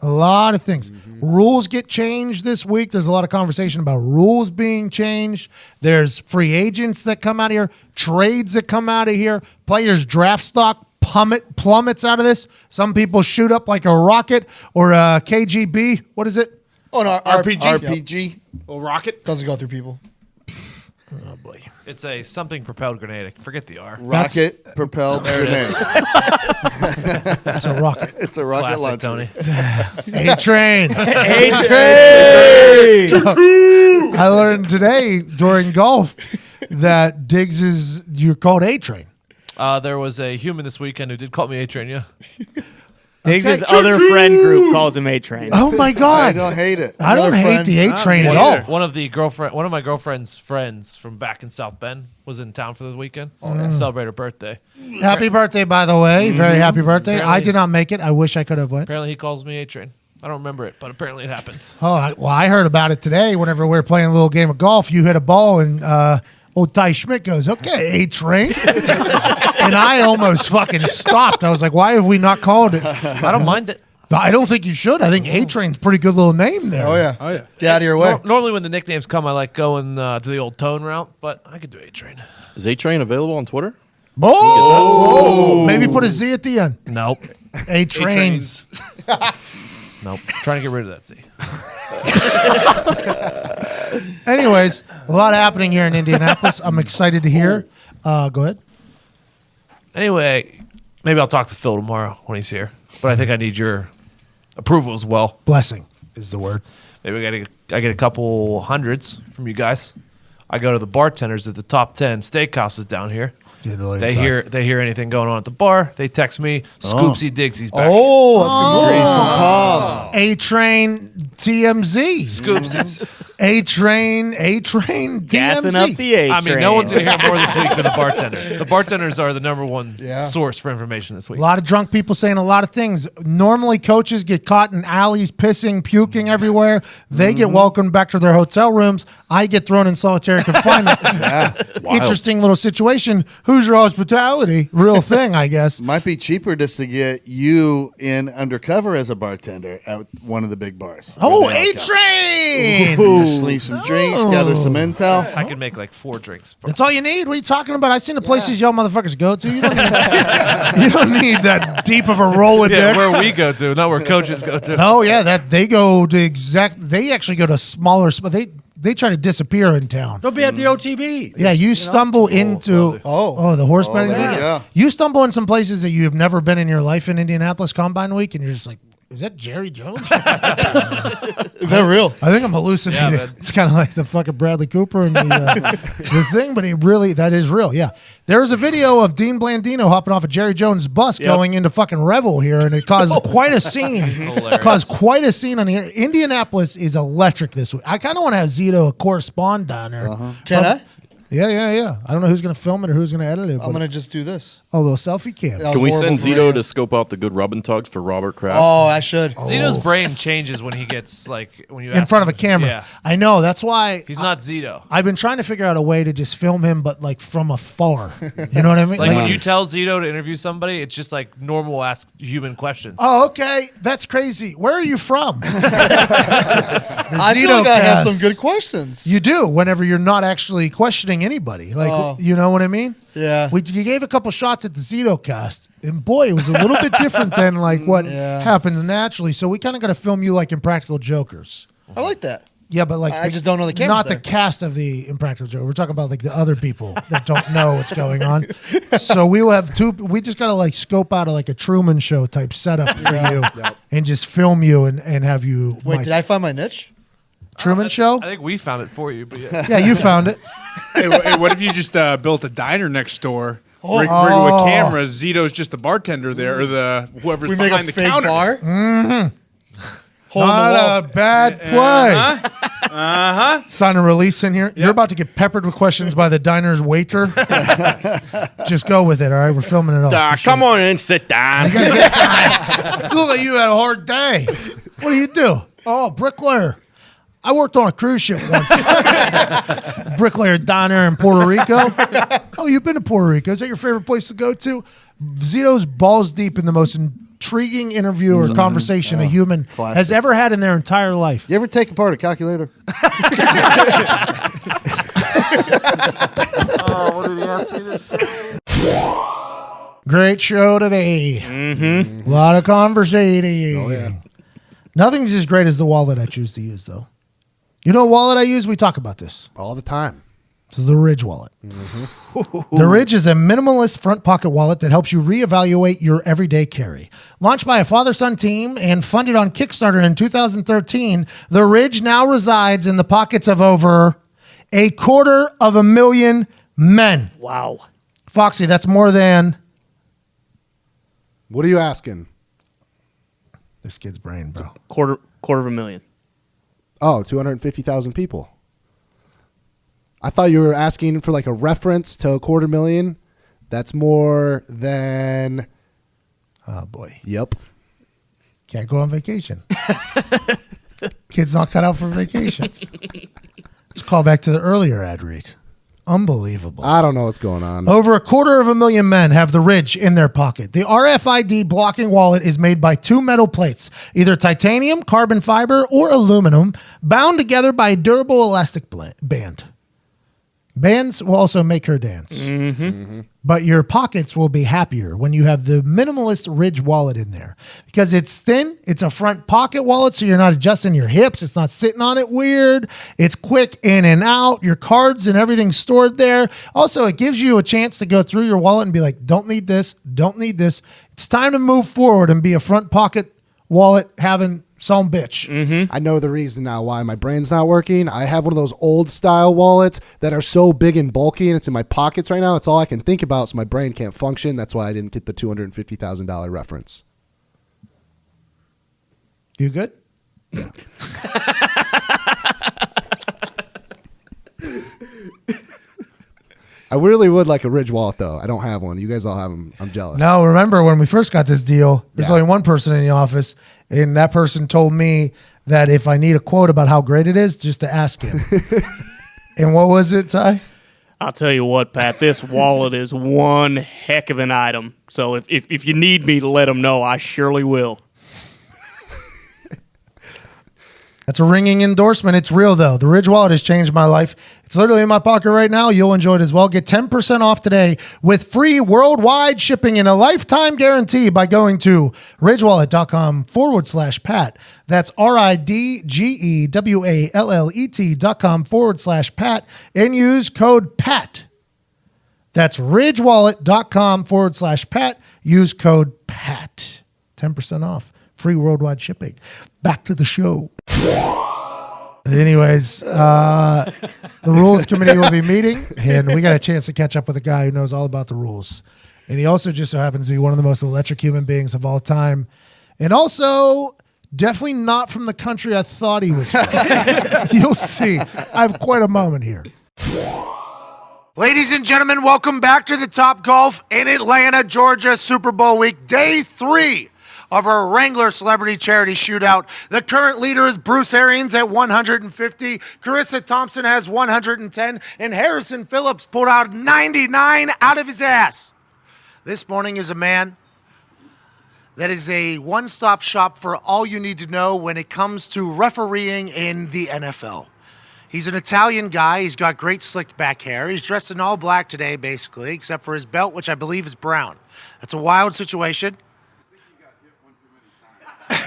A lot of things. Rules get changed this week. There's a lot of conversation about rules being changed. There's free agents that come out of here, trades that come out of here, players' draft stock plummets out of this. Some people shoot up like a rocket or a KGB. What is it? Oh, no, RPG. RPG. Well, rocket. Doesn't go through people. Oh, boy. It's a something propelled grenade. Forget the R. Rocket propelled grenade. It's a rocket. It's a rocket Classic, launcher. Tony. A-Train. I learned today during golf that Diggs you're called A-Train. There was a human this weekend who did call me A-Train, yeah. Diggs' other friend group calls him A-Train. Oh, my I God. don't hate it. I don't Another hate friend. the A-Train at all. One of my girlfriend's friends from back in South Bend was in town for the weekend to celebrate her birthday. Happy birthday, by the way. Very happy birthday. I did not make it. I wish I could have went. Apparently he calls me A-Train. I don't remember it, but apparently it happened. I heard about it today. Whenever we were playing a little game of golf, you hit a ball and old Ty Schmidt goes, "Okay, A-Train." And I almost fucking stopped. I was like, why have we not called it? I don't mind it. I don't think you should. I think A-Train's a pretty good little name there. Oh, yeah. Oh yeah. Get out of your way. Normally when the nicknames come, I like going to the old tone route, but I could do A-Train. Is A-Train available on Twitter? Oh, maybe put a Z at the end. Nope. A-Trains. Nope. Trying to get rid of that Z. Anyways, a lot happening here in Indianapolis. I'm excited to hear. Go ahead. Anyway, maybe I'll talk to Phil tomorrow when he's here, but I think I need your approval as well. Blessing is the word. Maybe I get a couple hundreds from you guys. I go to the bartenders at the top 10 steakhouses down here. Get a little They inside. hear anything going on at the bar. They text me, Scoopsy Diggsy's back. Oh, that's good. Grease and palms. A-Train TMZ. Scoopsies. A-Train DMZ. Gassing up the A-Train. I mean, no one's going to hear more this week than the bartenders. The bartenders are the number one source for information this week. A lot of drunk people saying a lot of things. Normally, coaches get caught in alleys, pissing, puking everywhere. They get welcomed back to their hotel rooms. I get thrown in solitary confinement. Interesting little situation. Who's your hospitality? Real thing, I guess. Might be cheaper just to get you in undercover as a bartender at one of the big bars. Oh, Where they all go. A-Train! Just leave some drinks, gather some intel. I can make like 4 drinks. That's all you need? What are you talking about? I seen the places y'all motherfuckers go to. You don't need that deep of a Rolodex. Yeah, where we go to, not where coaches go to. Oh yeah, that they go to They actually go to smaller. They try to disappear in town. They'll be at the OTB. Yeah, you stumble into the horse betting league. yeah. You stumble in some places that you have never been in your life in Indianapolis Combine Week, and you're just like, is that Jerry Jones? Is that real? I think I'm hallucinating. Yeah, man. It's kind of like the fucking Bradley Cooper and the thing, but that is real. Yeah. There's a video of Dean Blandino hopping off a Jerry Jones bus going into fucking Revel here, and it caused quite a scene. Caused quite a scene on here. Indianapolis is electric this week. I kind of want to have Zito correspond down there. Can I? Yeah. I don't know who's going to film it or who's going to edit it. I'm going to just do this. A little selfie cam. That was Can we horrible send for Zito radio. to scope out the good rub and tugs for Robert Kraft? Oh, I should. Zito's brain changes when he gets like when you In ask front of a him. camera. Yeah, I know. That's why he's not Zito. I've been trying to figure out a way to just film him, but like from afar. You know what I mean? Like when you tell Zito to interview somebody, it's just like normal ask human questions. Oh, okay. That's crazy. Where are you from? I feel like I have some good questions. You do whenever you're not actually questioning anybody. Like, you know what I mean? Yeah. You gave a couple shots at the Zito cast, and boy, it was a little bit different than like what happens naturally. So we kind of got to film you like in Practical Jokers. I like that. Yeah, but like I just don't know the cameras not there. the cast of the Impractical Joker. We're talking about like the other people that don't know what's going on. So we will have we just gotta like scope out like a Truman Show type setup for you and just film you and have you. Wait, mic. did I find my niche? Truman Show? I think we found it for you, but yeah. Yeah, you found it. Hey, what if you just built a diner next door? Bring with cameras. Zito's just the bartender there, or the whoever's We make behind a the fake counter. bar. Hole in the Not wall. a bad play. Sign a release in here. You're about to get peppered with questions by the diner's waiter. Just go with it, all right? We're filming it all. Come on in, sit down. Look like you had a hard day. What do you do? Oh, bricklayer. I worked on a cruise ship once. Bricklayer diner in Puerto Rico. Oh, you've been to Puerto Rico. Is that your favorite place to go to? Zito's balls deep in the most intriguing interview or conversation a human has ever had in their entire life. You ever take apart a calculator? Great show today. A lot of conversating. Oh, yeah. Nothing's as great as the wallet I choose to use, though. You know what wallet I use? We talk about this all the time. This is the Ridge wallet. The Ridge is a minimalist front pocket wallet that helps you reevaluate your everyday carry. Launched by a father-son team and funded on Kickstarter in 2013, the Ridge now resides in the pockets of over 250,000 men. Wow. Foxy, that's more than What are you asking? this kid's brain, bro. Quarter of a million. Oh, 250,000 people. I thought you were asking for like a reference to 250,000. That's more than. Oh, boy. Yep. Can't go on vacation. Kid's not cut out for vacations. Let's call back to the earlier ad read. Unbelievable. I don't know what's going on. Over 250,000 men have the Ridge in their pocket. The RFID blocking wallet is made by two metal plates, either titanium, carbon fiber, or aluminum, bound together by a durable elastic band. Bands will also make her dance. But your pockets will be happier when you have the minimalist Ridge wallet in there because it's thin. It's a front pocket wallet, so you're not adjusting your hips. It's not sitting on it weird. It's quick in and out. Your cards and everything's stored there. Also, it gives you a chance to go through your wallet and be like, don't need this, don't need this. It's time to move forward and be a front pocket wallet having some bitch. I know the reason now why my brain's not working. I have one of those old style wallets that are so big and bulky, and it's in my pockets right now. It's all I can think about, so my brain can't function. That's why I didn't get the $250,000 reference. You good? I really would like a Ridge wallet, though. I don't have one. You guys all have them. I'm jealous. No, remember when we first got this deal, there's Yeah. only one person in the office, and that person told me that if I need a quote about how great it is, just to ask him. And what was it, Ty? I'll tell you what, Pat, this wallet is one heck of an item. So if you need me to let them know, I surely will. That's a ringing endorsement. It's real, though. The Ridge wallet has changed my life. It's literally in my pocket right now. You'll enjoy it as well. Get 10% off today with free worldwide shipping and a lifetime guarantee by going to ridgewallet.com/Pat. That's RIDGEWALLET.com/Pat and use code PAT. That's ridgewallet.com/Pat. Use code PAT. 10% off. Free worldwide shipping. Back to the show. Anyways, the rules committee will be meeting, and we got a chance to catch up with a guy who knows all about the rules. And he also just so happens to be one of the most electric human beings of all time. And also, definitely not from the country I thought he was from. You'll see. I have quite a moment here. Ladies and gentlemen, welcome back to the Top Golf in Atlanta, Georgia, Super Bowl week, day 3 of our Wrangler Celebrity Charity Shootout. The current leader is Bruce Arians at 150. Carissa Thompson has 110. And Harrison Phillips pulled out 99 out of his ass. This morning is a man that is a one-stop shop for all you need to know when it comes to refereeing in the NFL. He's an Italian guy. He's got great slicked back hair. He's dressed in all black today, basically, except for his belt, which I believe is brown. That's a wild situation.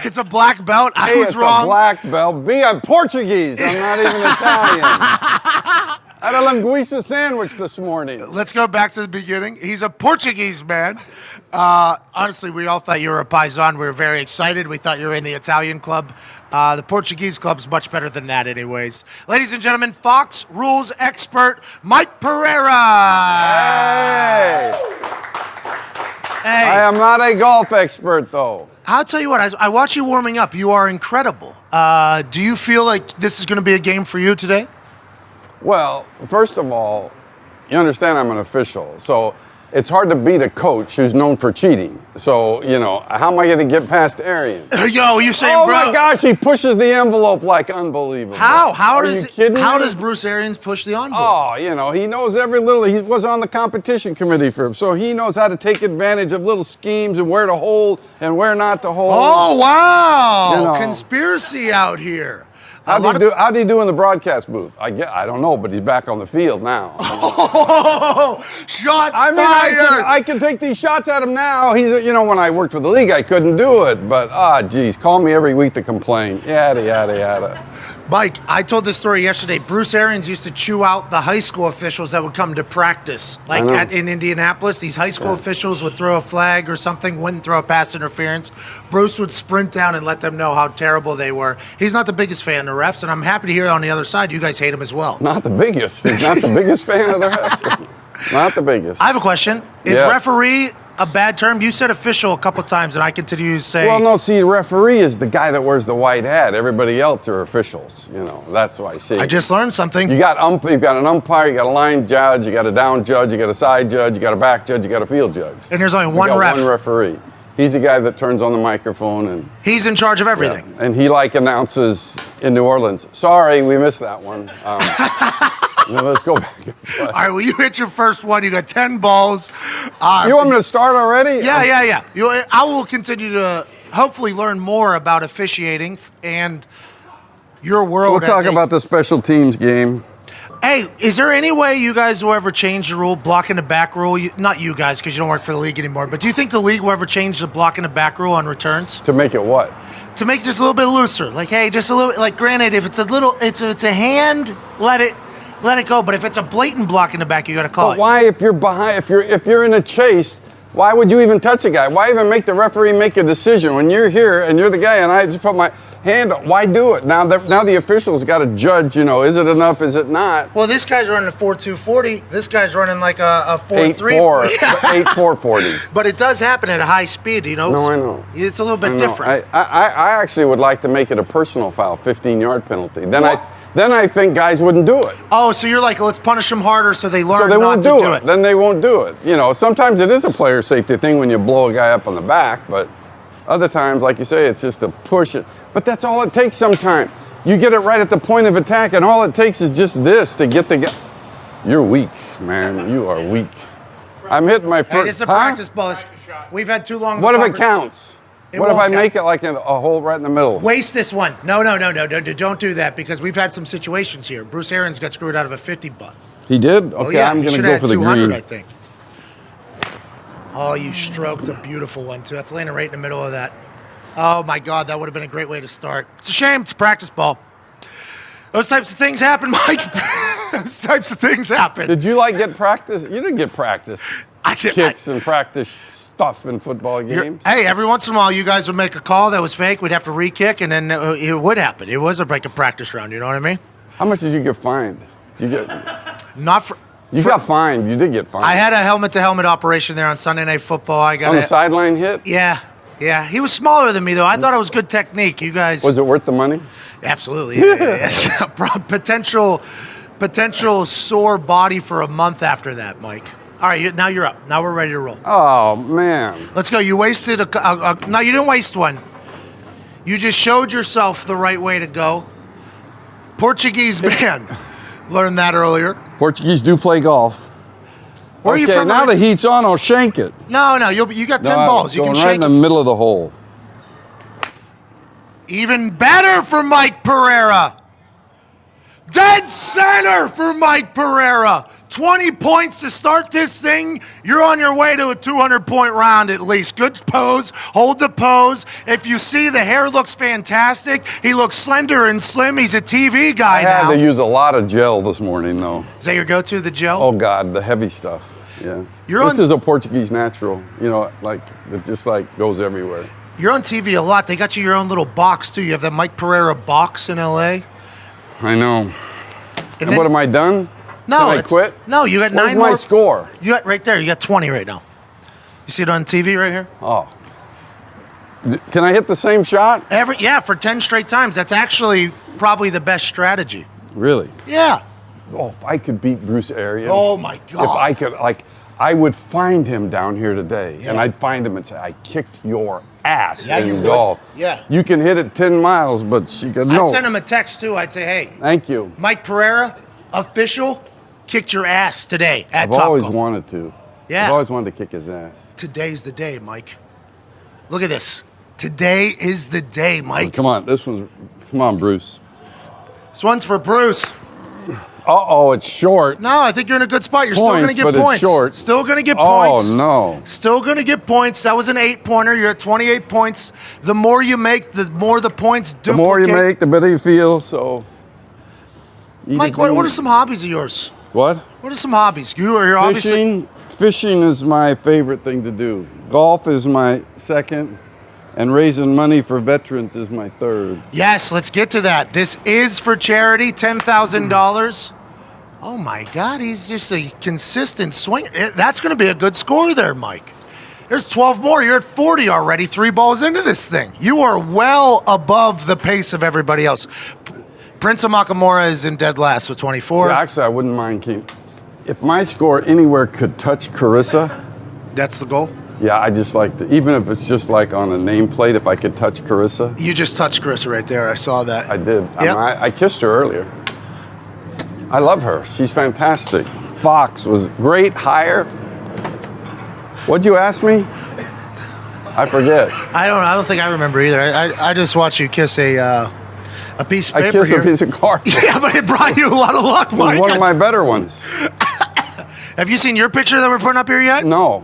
It's a black belt. I Hey, was it's wrong. a black belt. B, I'm Portuguese. I'm not even Italian. I had a linguiça sandwich this morning. Let's go back to the beginning. He's a Portuguese man. Honestly, we all thought you were a Paisan. We were very excited. We thought you were in the Italian club. The Portuguese club's much better than that anyways. Ladies and gentlemen, Fox rules expert Mike Pereira. Hey. I am not a golf expert, though. I'll tell you what, I watch you warming up. You are incredible. Do you feel like this is going to be a game for you today? Well, first of all, you understand I'm an official. So it's hard to beat a coach who's known for cheating. So, you know, how am I going to get past Arian? Yo, you saying, oh bro? Oh my gosh, he pushes the envelope like unbelievable. How does Bruce Arians push the envelope? Oh, you know, he knows every little. He was on the competition committee for him, so he knows how to take advantage of little schemes and where to hold and where not to hold. Oh wow, you know. Conspiracy out here. How'd he do in the broadcast booth? I don't know, but he's back on the field now. Oh, shots fired! I can take these shots at him now. He's, you know, when I worked for the league, I couldn't do it. But, geez, call me every week to complain. Yada, yada, yada. Mike, I told this story yesterday. Bruce Arians used to chew out the high school officials that would come to practice. Like in Indianapolis, these high school officials would throw a flag or something, wouldn't throw a pass interference. Bruce would sprint down and let them know how terrible they were. He's not the biggest fan of the refs, and I'm happy to hear on the other side you guys hate him as well. Not the biggest. He's not the biggest fan of the refs. Not the biggest. I have a question. Is referee a bad term? You said official a couple times, and I continue to say... Well, no, see, referee is the guy that wears the white hat. Everybody else are officials, you know. That's what I see. I just learned something. You've got an umpire, you got a line judge, you got a down judge, you got a side judge, you got a back judge, you got a field judge. And there's only one ref. One referee. He's the guy that turns on the microphone and... He's in charge of everything. Yeah, and he, announces in New Orleans, sorry, we missed that one. Let's go back. All right, well, you hit your first one. You got 10 balls. You want me to start already? Yeah. I will continue to hopefully learn more about officiating and your world. We'll talk about the special teams game. Hey, is there any way you guys will ever change the rule, blocking the back rule? Not you guys, because you don't work for the league anymore, but do you think the league will ever change the blocking the back rule on returns? To make it what? To make it just a little bit looser. Like, hey, just a little, like, granted, if it's a hand, let it go. But if it's a blatant block in the back, you got to call it. Why, if you're behind, if you're in a chase, why would you even touch a guy? Why even make the referee make a decision when you're here and you're the guy and I just put my hand up? Why do it? Now the officials got to judge, you know, is it enough, is it not? Well, this guy's running a 4.240. This guy's running like a 4.3. 8.440. But it does happen at a high speed, you know. No, I know. It's a little bit different. I actually would like to make it a personal foul, 15-yard penalty. Then I think guys wouldn't do it. Oh, so you're like, let's punish them harder so they learn not to do it. Then they won't do it. You know, sometimes it is a player safety thing when you blow a guy up on the back, but other times, like you say, it's just to push it. But that's all it takes sometimes. You get it right at the point of attack, and all it takes is just this to get the guy. You're weak, man. You are weak. I'm hitting my first. Hey, this is a practice ball. We've had too long. What if it counts? What if I make it like a hole right in the middle? Waste this one. No. Don't do that because we've had some situations here. Bruce Arians got screwed out of a 50 butt. He did? Okay, yeah, I'm going to go for the green. I think. Oh, you stroked a beautiful one, too. That's landing right in the middle of that. Oh, my God, that would have been a great way to start. It's a shame. It's a practice ball. Those types of things happen, Mike. Those types of things happen. Did you, get practice? You didn't get practice. Kicks and practice stuff in football games. Hey, every once in a while, you guys would make a call that was fake. We'd have to re-kick, and then it would happen. It was a practice round. You know what I mean? How much did you get fined? Did you get? Not for. You got fined. You did get fined. I had a helmet-to-helmet operation there on Sunday Night Football. I got on the sideline hit. Yeah. He was smaller than me though. I thought it was good technique. You guys. Was it worth the money? Absolutely. Yeah. Potential sore body for a month after that, Mike. All right, now you're up. Now we're ready to roll. Oh, man. Let's go. You wasted no, you didn't waste one. You just showed yourself the right way to go. Portuguese man. Learned that earlier. Portuguese do play golf. Where are you from? Now the heat's on, I'll shank it. No, you got 10 balls. You can right shank in the middle of the hole. Even better for Mike Pereira. Dead center for Mike Pereira. 20 points to start this thing. You're on your way to a 200-point round at least. Good pose. Hold the pose. If you see, the hair looks fantastic. He looks slender and slim. He's a TV guy now. I had to use a lot of gel this morning, though. Is that your go-to, the gel? Oh, God, the heavy stuff. Yeah. This is a Portuguese natural, like it just like goes everywhere. You're on TV a lot. They got you your own little box, too. You have that Mike Pereira box in L.A. I know. And what, am I done? No, Can I quit? No, you got 9 more. Where's my score? You got right there. You got 20 right now. You see it on TV right here? Oh. Can I hit the same shot? Yeah, for 10 straight times. That's actually probably the best strategy. Really? Yeah. Oh, if I could beat Bruce Arians. Oh, my God. If I could, I would find him down here today, and I'd find him and say, I kicked your ass in golf. Yeah. You can hit it 10 miles, but she could, no. I'd send him a text, too. I'd say, hey. Thank you. Mike Pereira, official, kicked your ass today at Topgolf. I've always wanted to. Yeah. I've always wanted to kick his ass. Today's the day, Mike. Look at this. Today is the day, Mike. Come on, come on, Bruce. This one's for Bruce. Uh-oh, it's short. No, I think you're in a good spot. You're still going to get but points. It's short. Still going to get points. Oh, no. Still going to get points. That was an 8-pointer. You're at 28 points. The more you make, the more the points duplicate. The more you make, the better you feel, so. Mike, what are some hobbies of yours? What? What are some hobbies? You're obviously... Fishing is my favorite thing to do. Golf is my second, and raising money for veterans is my third. Yes, let's get to that. This is for charity, $10,000. Oh, my God, he's just a consistent swing. That's going to be a good score there, Mike. There's 12 more. You're at 40 already, 3 balls into this thing. You are well above the pace of everybody else. Prince of Makamura is in dead last with 24. See, actually, I wouldn't mind if my score anywhere could touch Carissa. That's the goal? Yeah, I just like to, even if it's just like on a nameplate, if I could touch Carissa. You just touched Carissa right there. I saw that. I did. Yep. I kissed her earlier. I love her. She's fantastic. Fox was great hire. What'd you ask me? I forget. I don't think I remember either. I just watched you kiss a piece of paper. I kissed here. a piece of cardboard. Yeah, but it brought you a lot of luck, Mike. It was one of my better ones. Have you seen your picture that we're putting up here yet? No.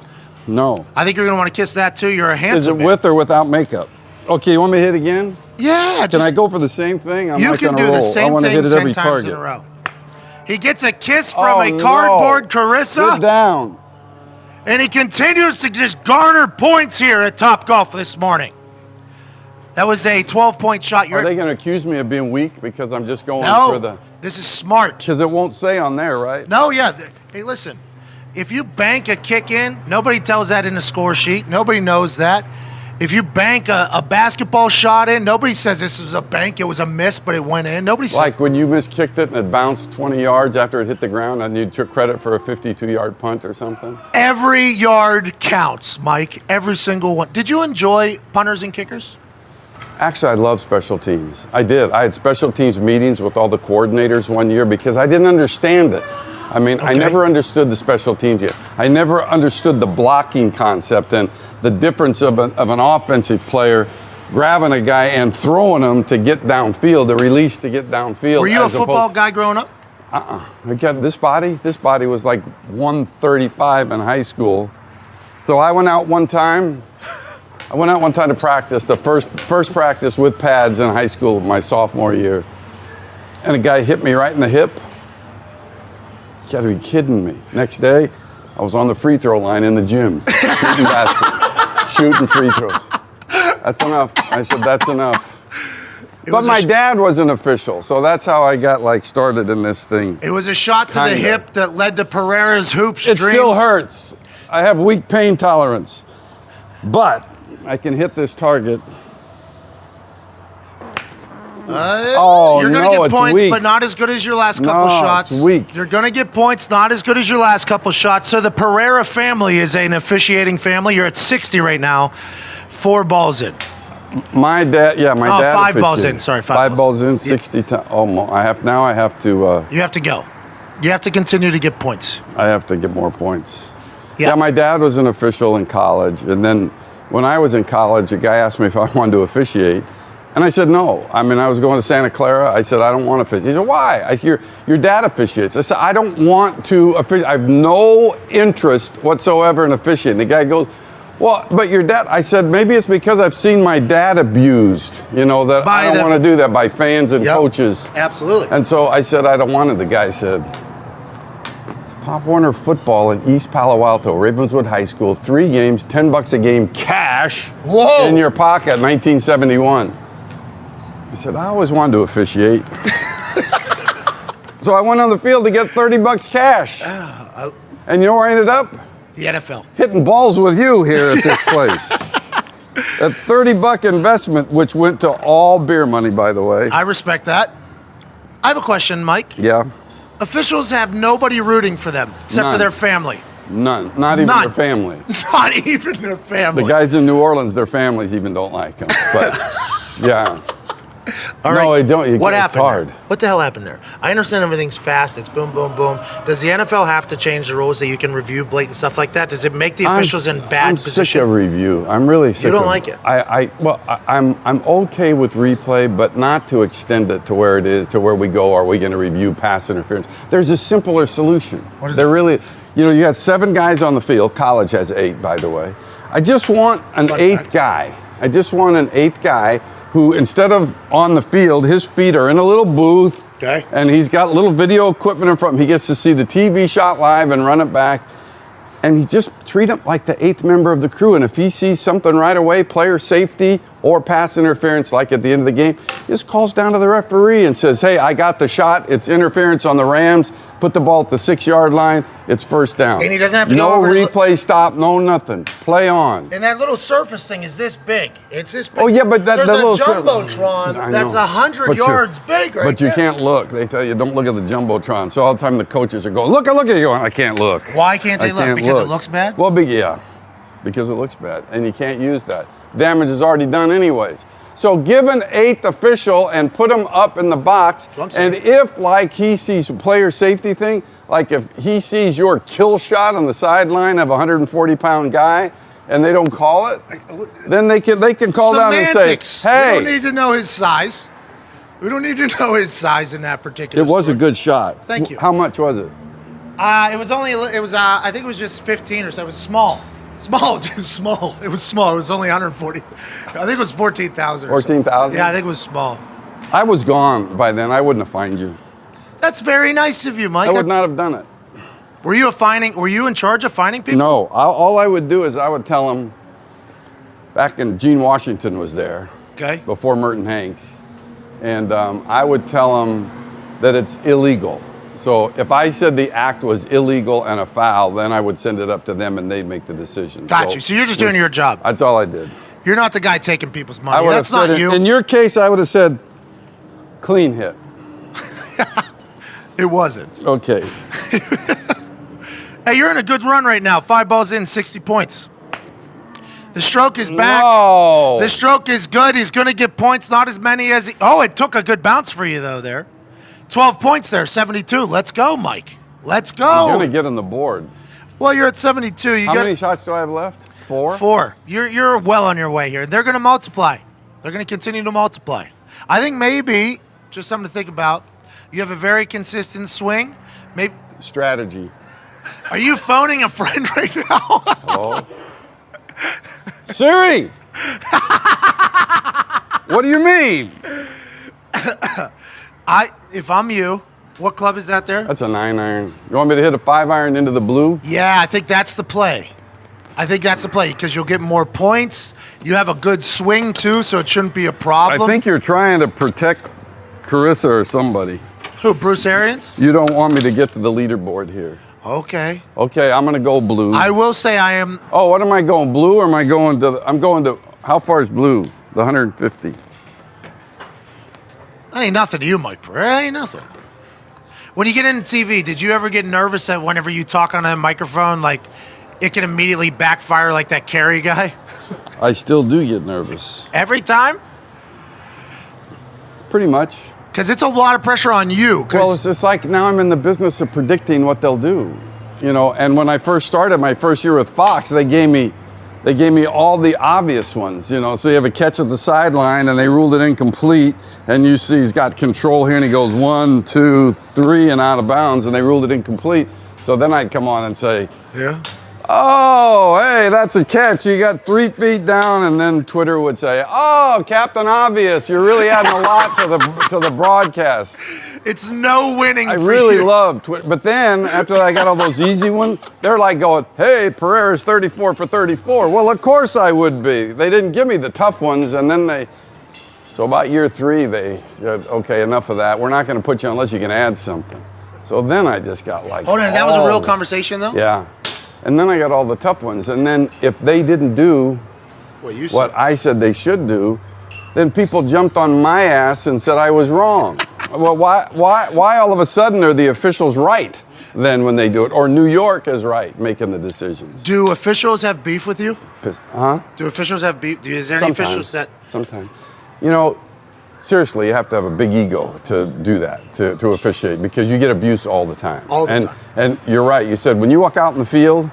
I think you're going to want to kiss that too. You're a handsome Is it man. with or without makeup? Okay, you want me to hit again? Yeah. Can I go for the same thing? You can do the same I want to thing hit it 10 every times target. in a row. He gets a kiss from a cardboard Carissa. Sit down. And he continues to just garner points here at Topgolf this morning. That was a 12-point shot. Are they going to accuse me of being weak because I'm just going for the... This is smart. Because it won't say on there, right? No, yeah. Hey, listen. If you bank a kick in, nobody tells that in the score sheet. Nobody knows that. If you bank a basketball shot in, nobody says this was a bank. It was a miss, but it went in. Nobody says. Like when you miskicked it and it bounced 20 yards after it hit the ground and you took credit for a 52-yard punt or something? Every yard counts, Mike. Every single one. Did you enjoy punters and kickers? Actually, I love special teams. I did. I had special teams meetings with all the coordinators one year because I didn't understand it. I mean, I never understood the special teams yet. I never understood the blocking concept and the difference of an offensive player grabbing a guy and throwing him to get downfield, the release to get downfield. Were you a football guy growing up? I got this body. This body was like 135 in high school. So I went out one time. To practice, the first practice with pads in high school my sophomore year. And a guy hit me right in the hip. You gotta be kidding me. Next day, I was on the free throw line in the gym, shooting baskets, shooting free throws. That's enough. I said, that's enough. But my dad was an official, so that's how I got started in this thing. It was a shot to the hip that led to Pereira's hoops dreams. It still hurts. I have weak pain tolerance, but I can hit this target. You're going to get points, weak. but not as good as your last couple shots. It's weak. You're going to get points, not as good as your last couple shots. So the Pereira family is an officiating family. You're at 60 right now. 4 balls in. My dad, my dad. 5 balls in. Sorry, 5 balls in, 60 times. Oh, I have to. You have to go. You have to continue to get points. I have to get more points. Yeah, my dad was an official in college, and then when I was in college, a guy asked me if I wanted to officiate, And I said, no. I mean, I was going to Santa Clara. I said, I don't want to officiate. He said, why? I said, your dad officiates. I said, I don't want to officiate. I have no interest whatsoever in officiating. The guy goes, well, but your dad, I said, maybe it's because I've seen my dad abused, that I don't want to do that by fans and coaches. Absolutely. And so I said, I don't want it. The guy said, it's Pop Warner football in East Palo Alto, Ravenswood High School, 3 games, $10 a game, cash in your pocket, 1971. I said, I always wanted to officiate. So I went on the field to get $30 cash. And you know where I ended up? The NFL. Hitting balls with you here at this place. A $30 investment, which went to all beer money, by the way. I respect that. I have a question, Mike. Yeah. Officials have nobody rooting for them except for their family. None. Not even their family. Not even their family. The guys in New Orleans, their families even don't like them. But, yeah. All right. No, I don't. What It's happened hard. there? What the hell happened there? I understand everything's fast. It's boom, boom, boom. Does the NFL have to change the rules that you can review blatant stuff like that? Does it make the officials in bad I'm position? sick of review. I'm really sick. You don't of like it? I'm okay with replay, but not to extend it to where it is, to where we go. Are we going to review pass interference? There's a simpler solution. What is there it? Really, you got 7 guys on the field. College has 8, by the way. I just want an 8th guy. I just want an 8th guy who, instead of on the field, his feet are in a little booth, and he's got little video equipment in front of him. He gets to see the TV shot live and run it back. And he just treat him like the 8th member of the crew. And if he sees something right away, player safety or pass interference, like at the end of the game, he just calls down to the referee and says, hey, I got the shot. It's interference on the Rams. Put the ball at the 6-yard line. It's first down. And he doesn't have to no go over replay stop, no nothing. Play on. And that little surface thing is this big. It's this big. Oh, yeah, but there's that a little jumbotron I that's know. 100 yards big right But you there. can't look. They tell you, don't look at the jumbotron. So all the time the coaches are going, look at you. Going, I can't look. Why can't they I look? can't Because look. it looks bad? Well, because it looks bad. And you can't use that. Damage is already done anyways. So give an 8th official and put him up in the box. And if, like, he sees a player safety thing, like if he sees your kill shot on the sideline of a 140-pound guy and they don't call it, then they can call down and say, hey. We don't need to know his size. We don't need to know his size in that particular It was story. a good shot. Thank you. How much was it? It was I think it was just 15 or so. It was small. Just small. It was small. It was only 140. I think it was 14,000. 14,000? Yeah, I think it was small. I was gone by then. I wouldn't have fined you. That's very nice of you, Mike. I would not have done it. Were you in charge of fining people? No. All I would do is I would tell them, back when Gene Washington was there, before Merton Hanks, and I would tell them that it's illegal. So if I said the act was illegal and a foul, then I would send it up to them and they'd make the decision. Got you. So you're just doing your job. That's all I did. You're not the guy taking people's money. I would That's have said not you. In your case, I would have said, clean hit. It wasn't. Okay. Hey, you're in a good run right now. 5 balls in, 60 points. The stroke is back. No. The stroke is good. He's going to get points, not as many as he... Oh, it took a good bounce for you, though, there. 12 points there, 72. Let's go, Mike. Let's go. I'm going to get on the board. Well, you're at 72. How many shots do I have left? 4? 4. You're well on your way here. They're going to multiply. They're going to continue to multiply. I think maybe, just something to think about, you have a very consistent swing. Maybe strategy. Are you phoning a friend right now? Hello? Siri! What do you mean? If I'm you, what club is that there? That's a 9-iron. You want me to hit a 5-iron into the blue? Yeah, I think that's the play. Because you'll get more points. You have a good swing, too, so it shouldn't be a problem. I think you're trying to protect Carissa or somebody. Who, Bruce Arians? You don't want me to get to the leaderboard here. Okay. Okay, I'm going to go blue. I will say I am... Oh, what am I going, blue or am I going to... I'm going to... How far is blue? The 150. That ain't nothing to you, Mike Pereira. That ain't nothing. When you get into TV, did you ever get nervous that whenever you talk on a microphone, like, it can immediately backfire like that Kerry guy? I still do get nervous. Every time? Pretty much. Because it's a lot of pressure on you. Well, it's just like now I'm in the business of predicting what they'll do. You know, and when I first started my first year with Fox, they gave me they gave me all the obvious ones, you know. So you have a catch at the sideline, and they ruled it incomplete, and you see he's got control here, and he goes 1, 2, 3, and out of bounds, and they ruled it incomplete. So then I'd come on and say, Yeah. oh, hey, that's a catch. You got 3 feet down, and then Twitter would say, oh, Captain Obvious, you're really adding a lot to the broadcast. It's no winning I for really you. love Twitter. But then, after I got all those easy ones, they're like going, hey, Pereira's 34 for 34. Well, of course I would be. They didn't give me the tough ones, and then so about year 3, they said, okay, enough of that. We're not going to put you unless you can add something. So then I just got like, Hold on, that was a real conversation, though? Yeah. And then I got all the tough ones. And then if they didn't do what I said they should do, then people jumped on my ass and said I was wrong. Well, why all of a sudden are the officials right then when they do it? Or New York is right making the decisions? Do officials have beef with you? Huh? Do officials have beef? Is there any officials that... Sometimes. You know, seriously, you have to have a big ego to do that, to officiate, because you get abuse all the time. All the time. And you're right. You said when you walk out in the field,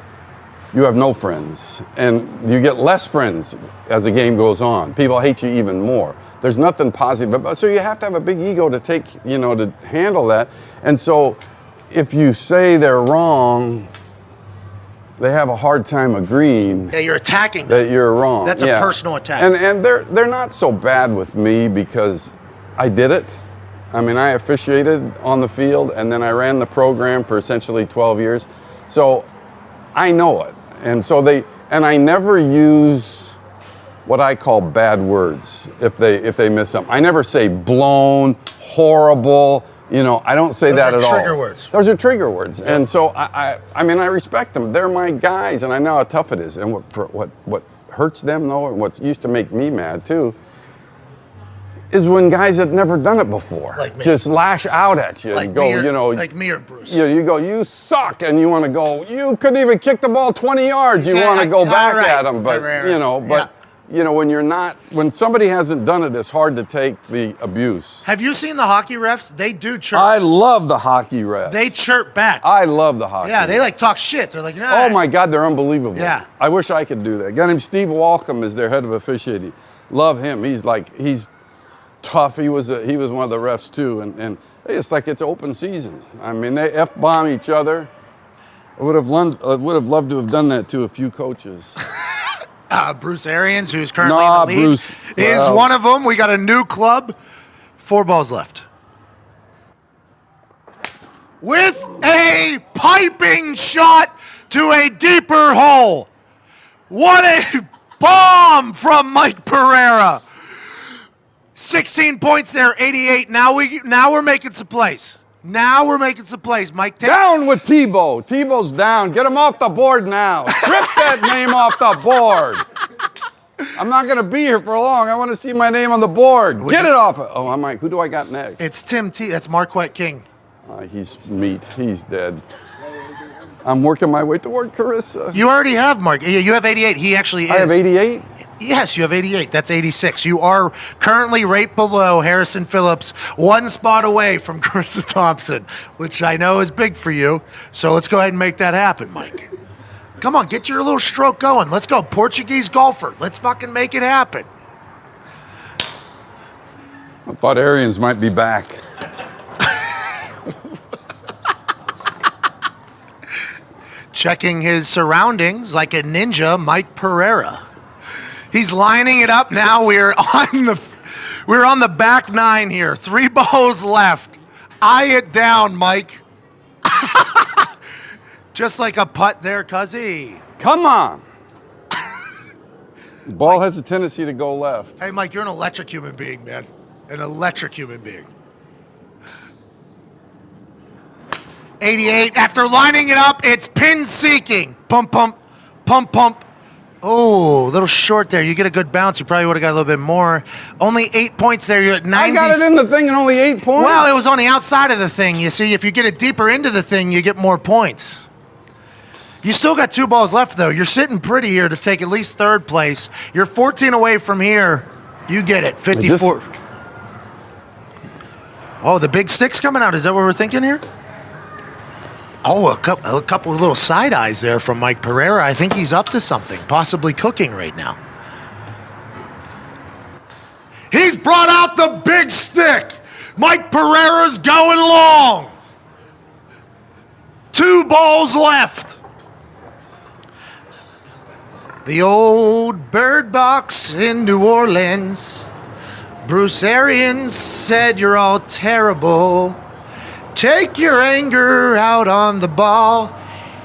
you have no friends. And you get less friends as the game goes on. People hate you even more. There's nothing positive about it. So you have to have a big ego to take, to handle that. And so if you say they're wrong, they have a hard time agreeing. Yeah, you're attacking them. That you're wrong. That's a personal attack. And they're not so bad with me because I did it. I mean, I officiated on the field, and then I ran the program for essentially 12 years. So I know it. And so I never use what I call bad words if they miss something. I never say blown, horrible. I don't say that at all. Those are trigger words. Those are trigger words. Yeah. And so I respect them. They're my guys, and I know how tough it is. And what hurts them though, and what used to make me mad too, is when guys had never done it before just lash out at you and go, like me or Bruce. You go, you suck, and you want to go, you couldn't even kick the ball 20 yards. You want to go back at them, but when somebody hasn't done it, it's hard to take the abuse. Have you seen the hockey refs? They do chirp. I love the hockey refs. They chirp back. I love the hockey. Yeah, they refs. talk shit. They're like, nah. Oh my God, they're unbelievable. Yeah. I wish I could do that. A guy named Steve Walcom is their head of officiating. Love him. He's tough. He was one of the refs too, and it's like it's open season. I mean, they F-bomb each other. I would have loved to have done that to a few coaches. Bruce Arians, who's currently in the lead, Bruce, is one of them. We got a new club. 4 balls left. With a piping shot to a deeper hole. What a bomb from Mike Pereira. 16 points there, 88. Now we're making some plays. Mike. Down with Tebow. Tebow's down. Get him off the board now. Strip that name off the board. I'm not going to be here for long. I want to see my name on the board. Get it off. Oh, I'm like, who do I got next? It's Tim T. That's Marquette King. He's meat. He's dead. I'm working my way toward Carissa. You already have Mark. You have 88. He actually is. I have 88? Yes, you have 88. That's 86. You are currently right below Harrison Phillips, 1 spot away from Carissa Thompson, which I know is big for you. So let's go ahead and make that happen, Mike. Come on, get your little stroke going. Let's go, Portuguese golfer. Let's fucking make it happen. I thought Arians might be back. Checking his surroundings like a ninja, Mike Pereira. He's lining it up now. We're on the back 9 here. 3 balls left. Eye it down, Mike. Just like a putt there, Cuzzy. Come on. The ball has a tendency to go left. Hey, Mike, you're an electric human being, man. An electric human being. 88. After lining it up, it's pin seeking. Pump, pump, pump, pump. Oh, a little short there. You get a good bounce. You probably would have got a little bit more. Only 8 points there. You're at 90. I got it in the thing and only 8 points. Well, it was on the outside of the thing. You see, if you get it deeper into the thing, you get more points. You still got 2 balls left, though. You're sitting pretty here to take at least 3rd place. You're 14 away from here. You get it. 54. Oh, the big stick's coming out. Is that what we're thinking here? Oh, a couple of little side eyes there from Mike Pereira. I think he's up to something, possibly cooking right now. He's brought out the big stick. Mike Pereira's going long. 2 balls left. The old bird box in New Orleans. Bruce Arians said you're all terrible. Take your anger out on the ball.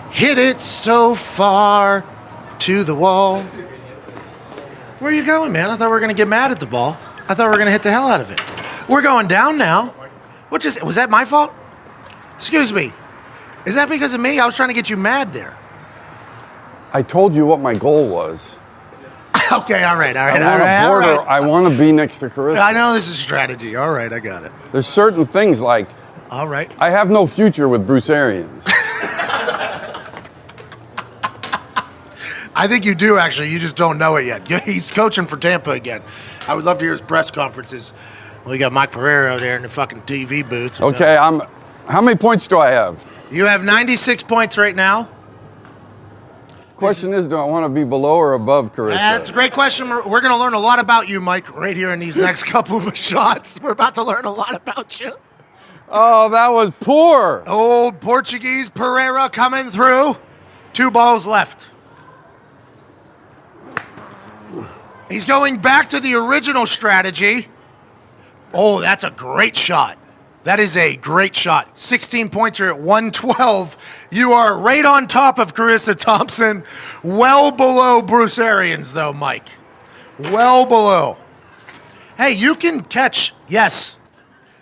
Hit it so far to the wall. Where are you going, man? I thought we were going to get mad at the ball. I thought we were going to hit the hell out of it. We're going down now. Was that my fault? Excuse me. Is that because of me? I was trying to get you mad there. I told you what my goal was. Okay, all right. I want to be next to Carissa. I know this is strategy. All right, I got it. There's certain things like, all right. I have no future with Bruce Arians. I think you do, actually. You just don't know it yet. He's coaching for Tampa again. I would love to hear his press conferences. Well, you got Mike Pereira out there in the fucking TV booth. Okay, how many points do I have? You have 96 points right now. Question is, do I want to be below or above Carissa? That's a great question. We're going to learn a lot about you, Mike, right here in these next couple of shots. We're about to learn a lot about you. Oh, that was poor. Old Portuguese Pereira coming through. 2 balls left. He's going back to the original strategy. Oh, that's a great shot. That is a great shot. 16 points, you're at 112. You are right on top of Carissa Thompson. Well below Bruce Arians, though, Mike. Well below. Hey, you can catch. Yes.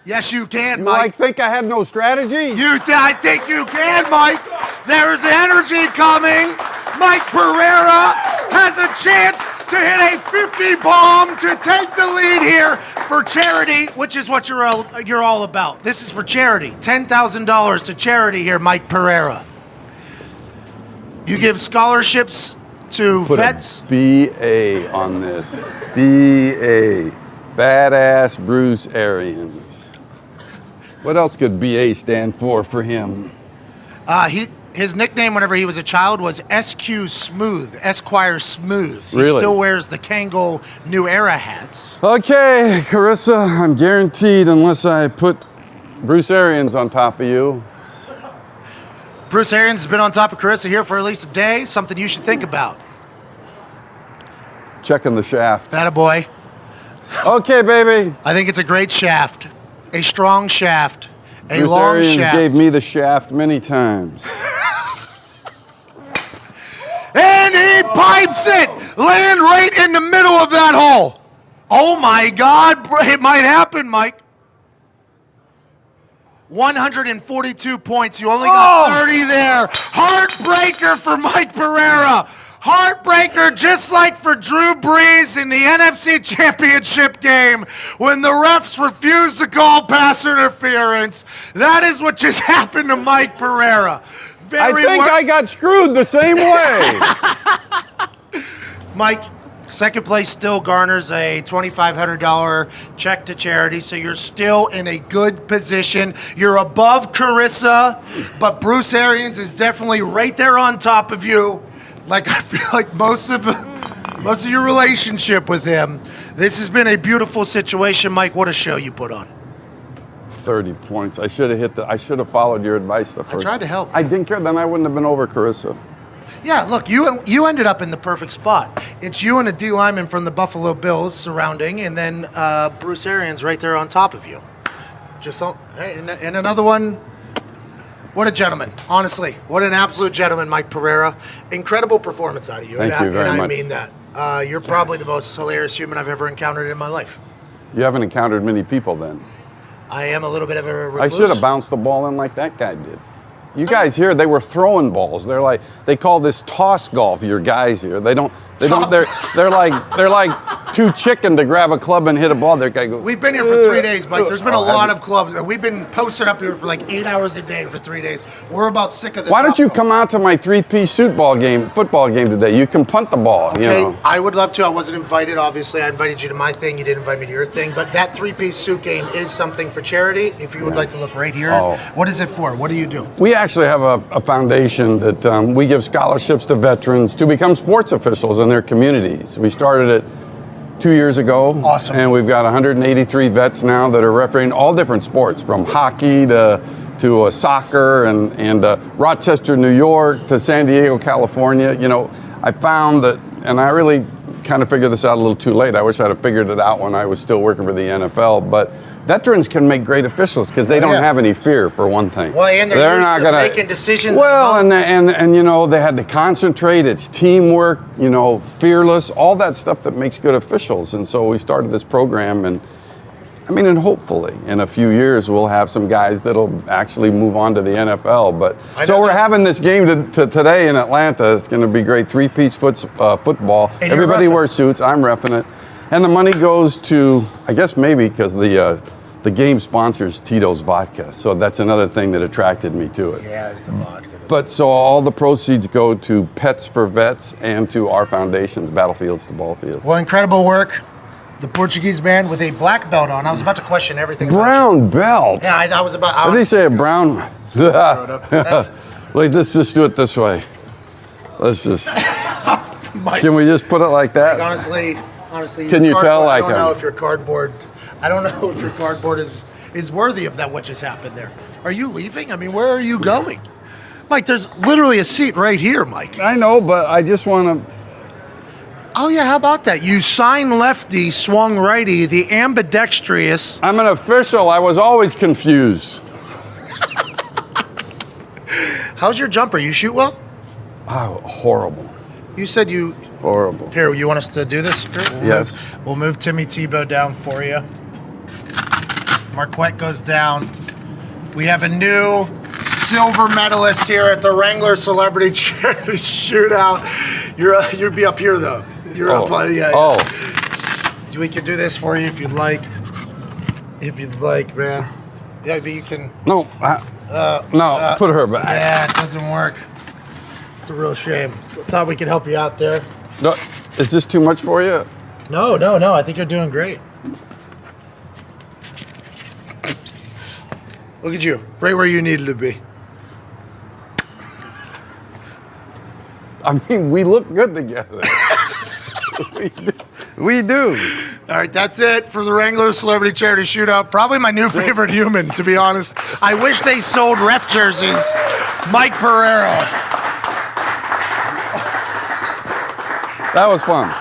Yes, you can, You Mike. think I had no strategy? I think you can, Mike. There's energy coming. Mike Pereira has a chance to hit a 50 bomb to take the lead here for charity, which is what you're all about. This is for charity. $10,000 to charity here, Mike Pereira. You give scholarships to Put vets. a BA on this. BA. Badass Bruce Arians. What else could BA stand for him? His nickname whenever he was a child was SQ Smooth, Esquire Smooth. He Really? still wears the Kangol New Era hats. Okay, Carissa, I'm guaranteed unless I put Bruce Arians on top of you. Bruce Arians has been on top of Carissa here for at least a day, something you should think about. Checking the shaft. Attaboy. Okay, baby. I think it's a great shaft, a strong shaft, a Bruce long Arians shaft. gave me the shaft many times. And he pipes it, land right in the middle of that hole. Oh my God, it might happen, Mike. 142 points, you only got 30 there. Heartbreaker for Mike Pereira. Heartbreaker, just like for Drew Brees in the NFC Championship game when the refs refused to call pass interference. That is what just happened to Mike Pereira. I think I got screwed the same way. Mike, second place still garners a $2,500 check to charity, so you're still in a good position. You're above Carissa, but Bruce Arians is definitely right there on top of you. Like I feel like most of your relationship with him. This has been a beautiful situation, Mike. What a show you put on. 30 points. I should have followed your advice the first. tried to help. I didn't care. Then I wouldn't have been over Carissa. Yeah, look, you ended up in the perfect spot. It's you and a D lineman from the Buffalo Bills surrounding, and then Bruce Arians right there on top of you. And another one. What a gentleman, honestly. What an absolute gentleman, Mike Pereira. Incredible performance out of you. Thank you very much. much. I mean that. You're probably the most hilarious human I've ever encountered in my life. You haven't encountered many people then. I am a little bit of a recluse. I should have bounced the ball in like that guy did. You guys here, they were throwing balls. They call this toss golf. Your guys here, they're like too chicken to grab a club and hit a ball. Their guy goes. We've been here for 3 days, Mike. There's been a lot of clubs. We've been posted up here for like 8 hours a day for 3 days. We're about sick of this. Why don't you come out to my 3-piece football game today? You can punt the ball. Okay, You know. I would love to. I wasn't invited, obviously. I invited you to my thing. You didn't invite me to your thing. But that 3-piece suit game is something for charity. If you would like to look right here. Oh. What is it for? What do you do? We actually have a foundation that we give scholarships to veterans to become sports officials in their communities. We started it 2 years ago. Awesome. And we've got 183 vets now that are refereeing all different sports, from hockey to soccer and Rochester, New York to San Diego, California. You know, I found that, and I really kind of figured this out a little too late. I wish I'd have figured it out when I was still working for the NFL, but veterans can make great officials because they don't have any fear, for one thing. Well, and they're used to making decisions. Well, and you know, they had to concentrate. It's teamwork, you know, fearless, all that stuff that makes good officials. And so we started this program, and hopefully in a few years we'll have some guys that'll actually move on to the NFL. But so we're having this game today in Atlanta. It's going to be great, 3-piece football. And everybody wears suits. I'm reffing it. And the money goes to, I guess maybe because the game sponsors Tito's Vodka. So that's another thing that attracted me to it. Yeah, it's the vodka. But so all the proceeds go to Pets for Vets and to our foundations, Battlefields to Ball Fields. Well, incredible work. The Portuguese man with a black belt on. I was about to question everything. Brown belt? Yeah, I was about. What did he say, a brown? Wait, let's just do it this way. Let's just. Can we just put it like that? Honestly, can you tell? I don't know if your cardboard. I don't know if your cardboard is worthy of that. What just happened there? Are you leaving? I mean, where are you going, Mike? There's literally a seat right here, Mike. I know, but I just want to. Oh yeah, how about that? You sign lefty, swung righty, the ambidextrous. I'm an official. I was always confused. How's your jumper? You shoot well? Oh, horrible. You said you. Horrible. Here, you want us to do this? Yes. We'll move Timmy Tebow down for you. Marquette goes down. We have a new silver medalist here at the Wrangler Celebrity Charity Shootout. You'd be up here though. You're up. Yeah. Oh. We can do this for you if you'd like. If you'd like, man. Yeah, but you can. No. Put her back. Yeah, it doesn't work. It's a real shame. Thought we could help you out there. No, is this too much for you? No. I think you're doing great. Look at you, right where you needed to be. I mean, we look good together. we do. All right, that's it for the Wrangler Celebrity Charity Shootout. Probably my new favorite human, to be honest. I wish they sold ref jerseys. Mike Pereira. That was fun.